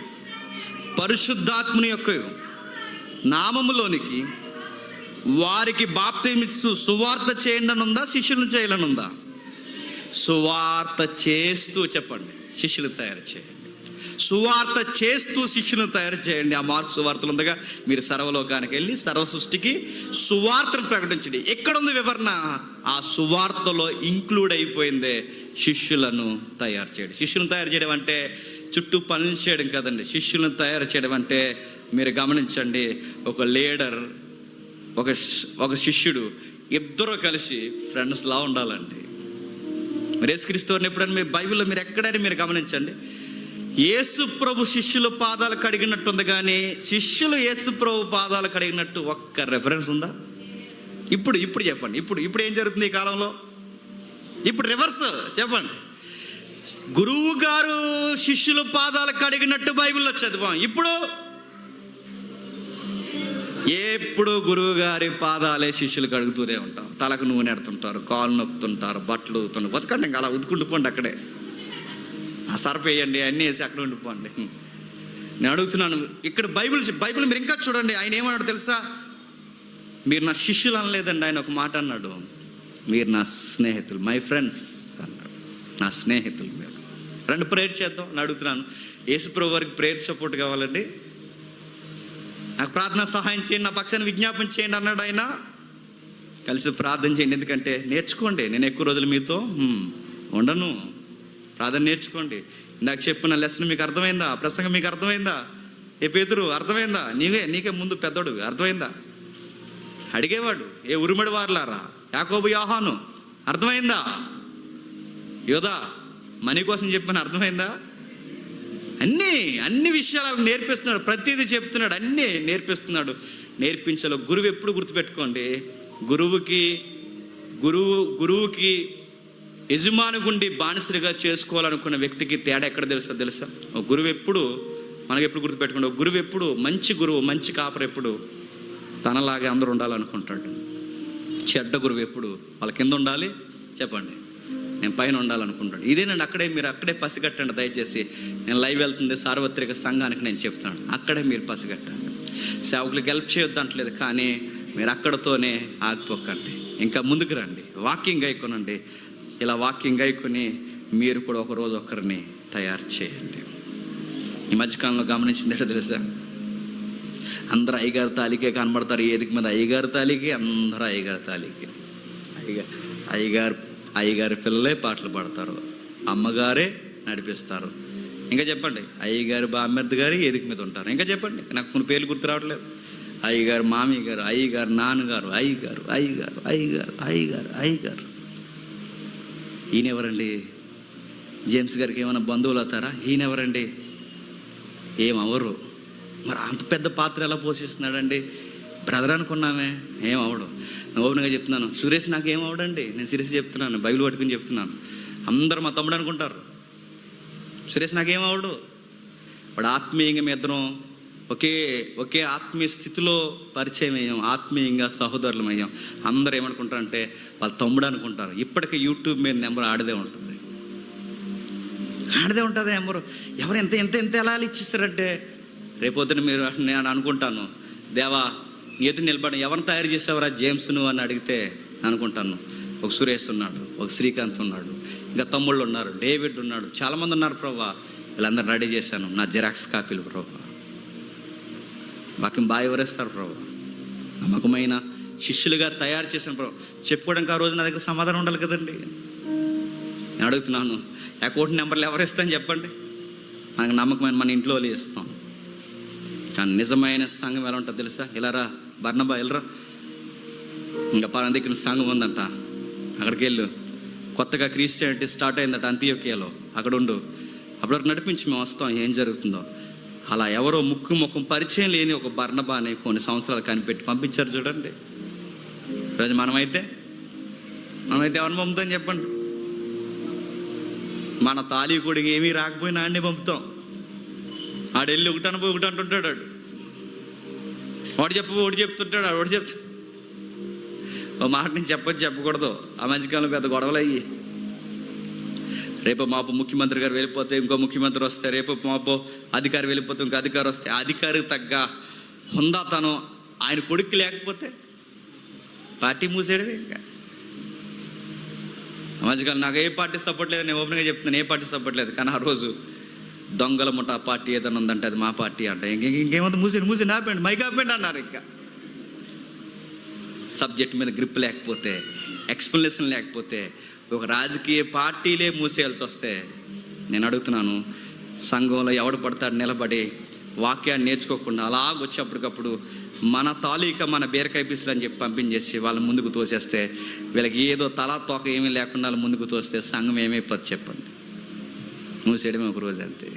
పరిశుద్ధాత్మని యొక్కయు నామములోనికి వారికి బాప్తిసమిస్తూ సువార్త చేయండి అని ఉందా, శిష్యులను చేయాలనుందా? సువార్త చేస్తూ చెప్పండి, శిష్యులు తయారు చేయండి. సువార్త చేస్తూ శిష్యులను తయారు చేయండి. ఆ మార్కు సువార్తలు ఉందగా, మీరు సర్వలోకానికి వెళ్ళి సర్వ సృష్టికి సువార్తను ప్రకటించండి. ఎక్కడుంది వివరణ? ఆ సువార్తలో ఇంక్లూడ్ అయిపోయిందే శిష్యులను తయారు చేయడం. శిష్యులను తయారు చేయడం అంటే చుట్టూ పనులు చేయడం కదండి. శిష్యులను తయారు చేయడం అంటే మీరు గమనించండి, ఒక లీడర్, ఒక శిష్యుడు, ఇద్దరు కలిసి ఫ్రెండ్స్లా ఉండాలండి. మరి యేసుక్రీస్తు వారిని ఎప్పుడైనా మీరు బైబిల్లో మీరు ఎక్కడైనా మీరు గమనించండి, యేసు ప్రభు శిష్యుల పాదాలు కడిగినట్టు ఉంది, కానీ శిష్యులు యేసు ప్రభు పాదాలు కడిగినట్టు ఒక్క రెఫరెన్స్ ఉందా? ఇప్పుడు చెప్పండి, ఇప్పుడు ఏం జరుగుతుంది ఈ కాలంలో? ఇప్పుడు రివర్స్ చెప్పండి. గురువు గారు శిష్యుల పాదాలు కడిగినట్టు బైబిల్లో చదివాం. ఎప్పుడు గురువు గారి పాదాలే శిష్యులు కడుగుతూనే ఉంటాం. తలకు నూనె ఎడుతుంటారు, కాళ్ళు నొక్కుతుంటారు, బట్టలు ఉతుతుంటారు. బతకండి ఇంకా అలా ఉతుకుంటుపోండి, అక్కడే ఆ సర్ఫ్ వేయండి, అన్నీ వేసి అక్కడ ఉండిపోండి. నేను అడుగుతున్నాను, ఇక్కడ బైబిల్ మీరు ఇంకా చూడండి. ఆయన ఏమన్నాడు తెలుసా? మీరు నా శిష్యులు అనలేదండి, ఆయన ఒక మాట అన్నాడు, మీరు నా స్నేహితులు, మై ఫ్రెండ్స్ అన్నాడు. నా స్నేహితులు మీరు. రెండు ప్రేయర్ చేద్దాం అని అడుగుతున్నాను. యేసుప్రభు వారికి ప్రేయర్ సపోర్ట్ కావాలండి, నాకు ప్రార్థన సహాయం చేయండి, నా పక్షాన్ని విజ్ఞాపన చేయండి అన్నాడు ఆయన. కలిసి ప్రార్థన చేయండి, ఎందుకంటే నేర్చుకోండి. నేను ఎక్కువ రోజులు మీతో ఉండను, ప్రార్థన నేర్చుకోండి. నాకు చెప్పిన లెసన్ మీకు అర్థమైందా? ప్రసంగం మీకు అర్థమైందా? ఏ పేతురు అర్థమైందా? నీకే ముందు పెద్దోడు, అర్థమైందా? అడిగేవాడు, ఏ ఉరుమడి వారులారా, యాకోబు యోహాను, అర్థమైందా? యోధా మనీ కోసం చెప్పిన అర్థమైందా? అన్ని విషయాలు నేర్పిస్తున్నాడు, ప్రతిదీ చెప్తున్నాడు, అన్నీ నేర్పిస్తున్నాడు. నేర్పించాలో గురువు ఎప్పుడు గుర్తుపెట్టుకోండి, గురువుకి యజమాని గుండి బానిసలుగా చేసుకోవాలనుకున్న వ్యక్తికి తేడా ఎక్కడ తెలుసా? ఒక గురువు ఎప్పుడు మనకి ఎప్పుడు గుర్తుపెట్టుకోండి, ఒక గురువు ఎప్పుడు మంచి గురువు, మంచి కాపరు ఎప్పుడు తనలాగే అందరూ ఉండాలనుకుంటాడు. చెడ్డ గురువు ఎప్పుడు వాళ్ళ కింద ఉండాలి, చెప్పండి, నేను పైన ఉండాలనుకుంటాడు. ఇదేనండి, మీరు అక్కడే పసిగట్టండి దయచేసి. నేను లైవ్ వెళ్తుంది సార్వత్రిక సంఘానికి నేను చెప్తున్నాను, అక్కడే మీరు పసిగట్టండి. సేవకులకు హెల్ప్ చేయొద్దు అంటలేదు, కానీ మీరు అక్కడతోనే ఆగిపోకండి, ఇంకా ముందుకు రండి, వాకింగ్ అయిపోనండి. ఇలా వాకింగ్ అయికొని మీరు కూడా ఒకరోజు ఒకరిని తయారు చేయండి. ఈ మధ్యకాలంలో గమనించింది ఏంటో తెలుసా? అందరూ అయ్యగారి తాలికే కనబడతారు. ఏదికి మీద అయ్యగారి తాలికే, అందరూ అయ్యగారి తాలికే. అయ్యగారి పిల్లలే పాటలు పాడతారు, అమ్మగారే నడిపిస్తారు. ఇంకా చెప్పండి, అయ్యగారు బామ్మెర్ది గారు ఏదికి మీద ఉంటారు. ఇంకా చెప్పండి, నాకు కొన్ని పేర్లు గుర్తు రావట్లేదు. అయ్యగారు మామయ్య గారు, అయ్యగారు నాన్నగారు, అయ్యగారు. ఈయనెవరండి? జేమ్స్ గారికి ఏమైనా బంధువులు అవుతారా? ఈయనెవరండి? ఏమవరు. మరి అంత పెద్ద పాత్ర ఎలా పోషిస్తున్నాడండి? బ్రదర్ అనుకున్నామే, ఏమవడు. ఓపెన్గా చెప్తున్నాను, సురేష్ నాకు ఏమవడండి. నేను సీరియస్ చెప్తున్నాను, బైబిల్ పట్టుకుని చెప్తున్నాను. అందరూ మా తమ్ముడు అనుకుంటారు, సురేష్ నాకేమవడు. వాడు ఆత్మీయంగా మీ ఇద్దరం ఒకే ఆత్మీయ స్థితిలో పరిచయం అయ్యాం, ఆత్మీయంగా సహోదరులమయ్యాం. అందరూ ఏమనుకుంటారంటే వాళ్ళ తమ్ముడు అనుకుంటారు. ఇప్పటికీ యూట్యూబ్ మీద నెంబర్ ఆడదే ఉంటుంది నెంబరు. ఎవరు ఎంత ఎలా ఇచ్చిస్తారంటే, రేపొద్దున మీరు, నేను అనుకుంటాను, దేవా ఎదురు నిలబడి ఎవరిని తయారు చేసావరా జేమ్స్ నువ్వు అని అడిగితే అనుకుంటాను, ఒక సురేష్ ఉన్నాడు, ఒక శ్రీకాంత్ ఉన్నాడు, ఇంకా తమ్ముళ్ళు ఉన్నారు, డేవిడ్ ఉన్నాడు, చాలామంది ఉన్నారు ప్రభా. వీళ్ళందరూ రెడీ చేశాను, నా జిరాక్స్ కాపీలు ప్రభా. వాక్యం బాగా వివరిస్తారు ప్రభా. నమ్మకమైన శిష్యులుగా తయారు చేసిన ప్రభా. చెప్పుకోవడానికి ఆ రోజు నా దగ్గర సమాధానం ఉండాలి కదండి. నేను అడుగుతున్నాను, అకౌంట్ నెంబర్లు ఎవరు ఇస్తాను చెప్పండి? మనకు నమ్మకమైన మన ఇంట్లో వాళ్ళు ఇస్తాం. కానీ నిజమైన సంఘం ఎలా ఉంటుందో తెలుసా? ఇలా రా బర్నబా, వెళ్ళరా, ఇంకా పలానా దగ్గర సంఘం ఉందంట, అక్కడికి వెళ్ళు. కొత్తగా క్రిస్టియానిటీ స్టార్ట్ అయిందట అంతియోకియాలో, అక్కడ ఉండు. అప్పటివరకు నడిపించి మేము వస్తాం, ఏం జరుగుతుందో. అలా ఎవరో ముక్కు ముఖం పరిచయం లేని ఒక బర్నబాని కొన్ని సంవత్సరాలు కనిపెట్టి పంపించారు చూడండి. ఈరోజు మనమైతే ఎవరిని పంపుతాం చెప్పండి? మన తాళీకుడికి ఏమీ రాకపోయినా అన్నీ పంపుతాం. ఆడెళ్ళి ఒకటి అంటుంటాడు. ఒకటి చెప్తుంటాడు. ఒకటి చెప్తా ఓ మాట నుంచి చెప్పకూడదు. ఆ మధ్యకాలంలో పెద్ద గొడవలు అయ్యి, రేపు మాపు ముఖ్యమంత్రి గారు వెళ్ళిపోతే ఇంకో ముఖ్యమంత్రి వస్తే, రేపు మాపు అధికారి వెళ్ళిపోతే ఇంకో అధికారి వస్తే, అధికారికి తగ్గ హుందాతనం ఆయన కొడుకు లేకపోతే పార్టీ మూసేయడమే. ఇంకా మధ్యకాలం నాకు ఏ పార్టీ సపోర్ట్ లేదు, నేను ఓపెన్గా చెప్తున్నాను, ఏ పార్టీ సపోర్ట్ లేదు. కానీ ఆ రోజు దొంగల ముఠా పార్టీ ఏదైనా ఉందంటే అది మా పార్టీ అంట. ఇంకేమంతా మూసి ఆపండి, మైక్ ఆపండి అన్నారు. ఇంకా సబ్జెక్ట్ మీద గ్రిప్ లేకపోతే, ఎక్స్ప్లెనేషన్ లేకపోతే, ఒక రాజకీయ పార్టీలే మూసేయాల్సి వస్తే, నేను అడుగుతున్నాను, సంఘంలో ఎవడు పడతాడు నిలబడి వాక్యాన్ని నేర్చుకోకుండా అలాగొచ్చి అప్పటికప్పుడు మన తాలూకా మన బీరకాయ పీసులు అని చెప్పి పంపించేసి వాళ్ళని ముందుకు తోసేస్తే, వీళ్ళకి ఏదో తలా తోక ఏమీ లేకుండా వాళ్ళు ముందుకు తోస్తే సంఘం ఏమైపోద్ది చెప్పండి? మూసేయడమే ఒక రోజు అంతే.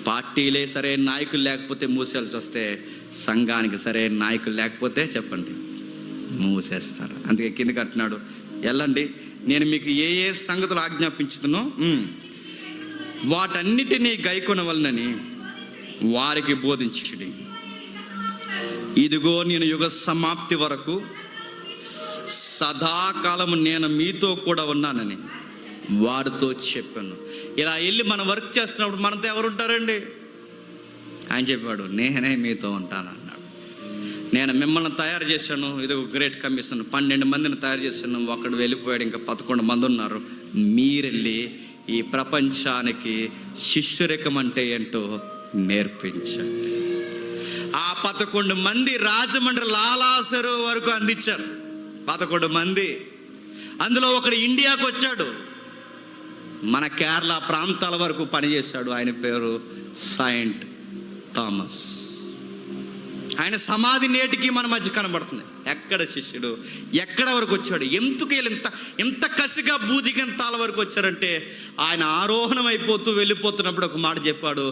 పార్టీలే సరైన నాయకులు లేకపోతే మూసేయాల్సి వస్తే, సంఘానికి సరైన నాయకులు లేకపోతే చెప్పండి మూసేస్తారు. అందుకే కిందకి అంటున్నాడు, వెళ్ళండి, నేను మీకు ఏ ఏ సంగతులు ఆజ్ఞాపించుతున్నో వాటన్నిటినీ గైకొనవలనని వారికి బోధించుడి. ఇదిగో నేను యుగ సమాప్తి వరకు సదాకాలము నేను మీతో కూడా ఉన్నానని వారితో చెప్పాను. ఇలా వెళ్ళి మనం వర్క్ చేస్తున్నప్పుడు మనతో ఎవరు ఉంటారండి? ఆయన చెప్పాడు, నేనే మీతో ఉంటాను అన్నాడు. నేను మిమ్మల్ని తయారు చేశాను, ఇది ఒక గ్రేట్ కమిషన్, 12 మందిని తయారు చేశాను, ఒకడు వెళ్ళిపోయాడు, ఇంకా 11 మంది ఉన్నారు. మీరెళ్ళి ఈ ప్రపంచానికి శిష్యరికం అంటే ఏంటో నేర్పించండి. ఆ 11 మంది రాజమండ్రి లాలాసరు వరకు అందించారు. 11 మంది, అందులో ఒకడు ఇండియాకు వచ్చాడు, మన కేరళ ప్రాంతాల వరకు పనిచేశాడు. ఆయన పేరు సెయింట్ థామస్. ఆయన సమాధి నేటికి మన మధ్య కనబడుతుంది. ఎక్కడ శిష్యుడు, ఎక్కడ వరకు వచ్చాడు, ఎందుకు ఎంత కసిగా బూదిగంతాల వరకు వచ్చారంటే, ఆయన ఆరోహణం అయిపోతూ వెళ్ళిపోతున్నప్పుడు ఒక మాట చెప్పాడు,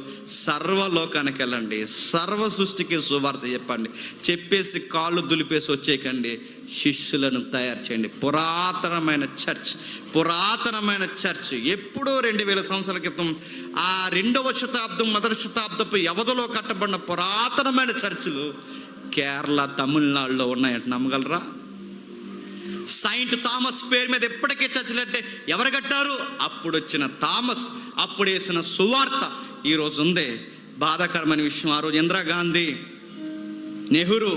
సర్వలోకానికి వెళ్ళండి, సర్వ సృష్టికి సువార్త చెప్పండి, చెప్పేసి కాళ్ళు దులిపేసి వచ్చేయకండి, శిష్యులను తయారు చేయండి. పురాతనమైన చర్చ్ ఎప్పుడో 2000 సంవత్సరాల క్రితం ఆ 2వ శతాబ్దం 1వ శతాబ్దపు వ్యవధిలో కట్టబడిన పురాతనమైన చర్చిలు కేరళ, తమిళనాడులో ఉన్నాయంటే నమ్మగలరా? సెయింట్ థామస్ పేరు మీద ఎప్పటికే చర్చిలు అంటే ఎవరు కట్టారు? అప్పుడు వచ్చిన థామస్, అప్పుడు వేసిన సువార్త ఈరోజు ఉంది. బాధాకరమైన విషయం, ఆ రోజు ఇందిరాగాంధీ, నెహ్రూ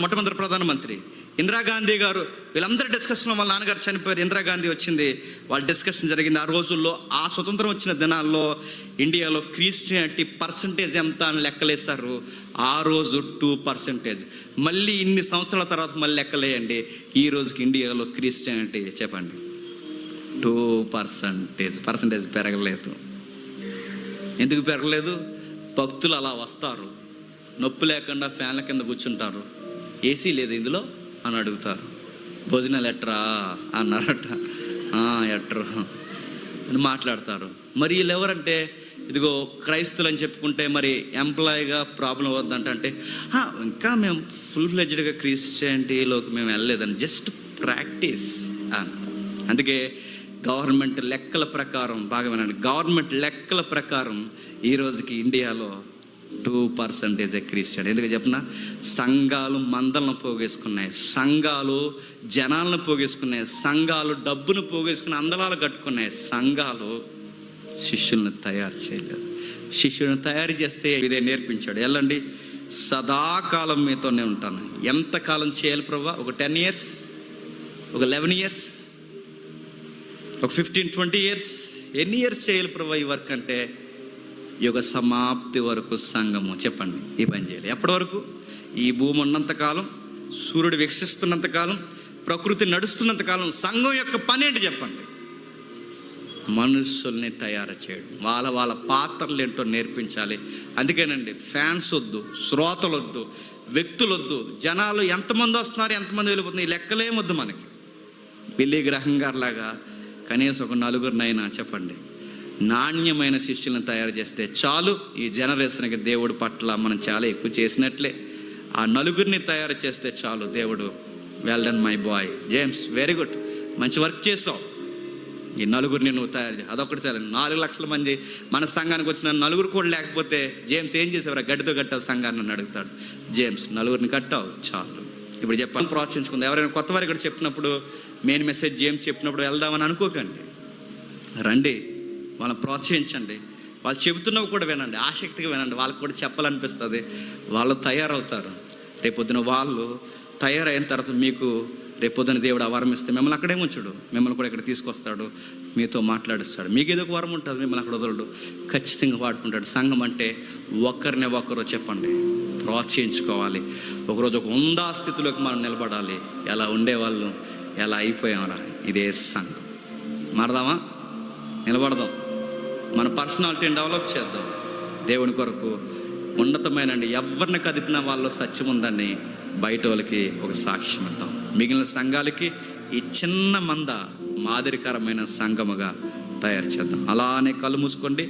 మొట్టమొదటి ప్రధానమంత్రి, ఇందిరాగాంధీ గారు, వీళ్ళందరి డిస్కషన్లో వాళ్ళ నాన్నగారు చనిపోయారు, ఇందిరాగాంధీ వచ్చింది, వాళ్ళ డిస్కషన్ జరిగింది. ఆ రోజుల్లో, ఆ స్వతంత్రం వచ్చిన దినాల్లో ఇండియాలో క్రిస్టియానిటీ పర్సంటేజ్ ఎంత అని లెక్కలేస్తారు. ఆ రోజు 2%. మళ్ళీ ఇన్ని సంవత్సరాల తర్వాత మళ్ళీ లెక్కలేయండి, ఈ రోజుకి ఇండియాలో క్రిస్టియానిటీ చెప్పండి 2%. పెరగలేదు. ఎందుకు పెరగలేదు? భక్తులు అలా వస్తారు, నొప్పి లేకుండా ఫ్యాన్ల కింద కూర్చుంటారు, ఏసీ లేదు ఇందులో అని అడుగుతారు, భోజనాలు ఎట్రా అన్నారట, ఎట్రు అని మాట్లాడతారు. మరి వీళ్ళు ఎవరంటే, ఇదిగో క్రైస్తులు అని చెప్పుకుంటే మరి ఎంప్లాయీగా ప్రాబ్లం అవుద్దంటే, ఇంకా మేము ఫుల్ ఫ్లెడ్జ్డ్గా క్రిస్టియానిటీలోకి మేము వెళ్ళలేదని, జస్ట్ ప్రాక్టీస్ అని. అందుకే గవర్నమెంట్ లెక్కల ప్రకారం, బాగా వినండి, గవర్నమెంట్ లెక్కల ప్రకారం ఈ రోజుకి ఇండియాలో 2% క్రిస్టియన్. ఎందుకు చెప్పిన, సంఘాలు మందలను పోగేసుకున్నాయి, సంఘాలు జనాలను పోగేసుకున్నాయి, సంఘాలు డబ్బును పోగేసుకుని అందలాలు కట్టుకున్నాయి, సంఘాలు శిష్యులను తయారు చేయలేదు. శిష్యులను తయారు చేస్తే ఇదే నేర్పించాడు, వెళ్ళండి సదాకాలం మీతోనే ఉంటాను. ఎంతకాలం చేయాలి ప్రభా? ఒక 10 years, ఒక 11 years, ఒక 15-20 years, ఎన్ని ఇయర్స్ చేయాలి ప్రభా ఈ వర్క్ అంటే? యుగ సమాప్తి వరకు సంఘము చెప్పండి ఈ పని చేయాలి. ఎప్పటి వరకు? ఈ భూమి ఉన్నంతకాలం, సూర్యుడు వీక్షిస్తున్నంతకాలం, ప్రకృతి నడుస్తున్నంతకాలం సంఘం యొక్క పని ఏంటి చెప్పండి? మనుషుల్ని తయారు చేయడం, వాళ్ళ పాత్రలు ఏంటో నేర్పించాలి. అందుకేనండి ఫ్యాన్స్ వద్దు, శ్రోతలు వద్దు, వ్యక్తులు వద్దు, జనాలు ఎంతమంది వస్తున్నారు, ఎంతమంది వెళ్ళిపోతున్నారు, ఈ లెక్కలేమొద్దు మనకి. బిల్లీ గ్రహం గారిలాగా కనీసం ఒక 4 చెప్పండి నాణ్యమైన శిష్యులను తయారు చేస్తే చాలు. ఈ జనరేషన్కి దేవుడి పట్ల మనం చాలా ఎక్కువ చేసినట్లే. ఆ నలుగురిని తయారు చేస్తే చాలు. దేవుడు well done my boy James, very good, మంచి వర్క్ చేసావు. ఈ నలుగురిని నువ్వు తయారు చేయి, అదొకటి చాలు. 4 లక్షల మంది మన సంఘానికి వచ్చిన నలుగురు కూడా లేకపోతే జేమ్స్ ఏం చేసావురా, గడ్డితో కట్టావు సంఘాన్ని అని అడుగుతాడు. జేమ్స్ నలుగురిని కట్టావు చాలు. ఇప్పుడు చెప్పాను, ప్రోత్సహించుకుంది. ఎవరైనా కొత్త వారు ఇక్కడ చెప్పినప్పుడు, మెయిన్ మెసేజ్ జేమ్స్ చెప్పినప్పుడు వెళ్దామని అనుకోకండి. రండి, వాళ్ళని ప్రోత్సహించండి. వాళ్ళు చెబుతున్నవి కూడా వినండి, ఆసక్తిగా వినండి. వాళ్ళకి కూడా చెప్పాలనిపిస్తుంది. వాళ్ళు తయారవుతారు. రేపొద్దున వాళ్ళు తయారైన తర్వాత మీకు రేపొద్దున దేవుడు ఆ వరం ఇస్తే మిమ్మల్ని అక్కడే ఉంచుడు, మిమ్మల్ని కూడా ఇక్కడ తీసుకొస్తాడు, మీతో మాట్లాడిస్తాడు. మీకు ఏదో ఒక వరం ఉంటుంది, మిమ్మల్ని అక్కడ వదలడు, ఖచ్చితంగా వాడుకుంటాడు. సంఘం అంటే ఒకరిని ఒకరు చెప్పండి, ప్రోత్సహించుకోవాలి. ఒకరోజు ఒక ఉందా స్థితిలోకి మనం నిలబడాలి. ఎలా ఉండేవాళ్ళు ఎలా అయిపోయామరా, ఇదే సంఘం. మారదామా, నిలబడదాం, మన పర్సనాలిటీని డెవలప్ చేద్దాం. దేవుని కొరకు ఉన్నతమైన ఎవరిని కదిపిన వాళ్ళు సత్యం ఉందని బయట వాళ్ళకి ఒక సాక్ష్యం ఇద్దాం. మిగిలిన సంఘాలకి ఈ చిన్న మంద మాదిరికరమైన సంఘముగా తయారు చేద్దాం. అలానే కళ్ళు మూసుకోండి.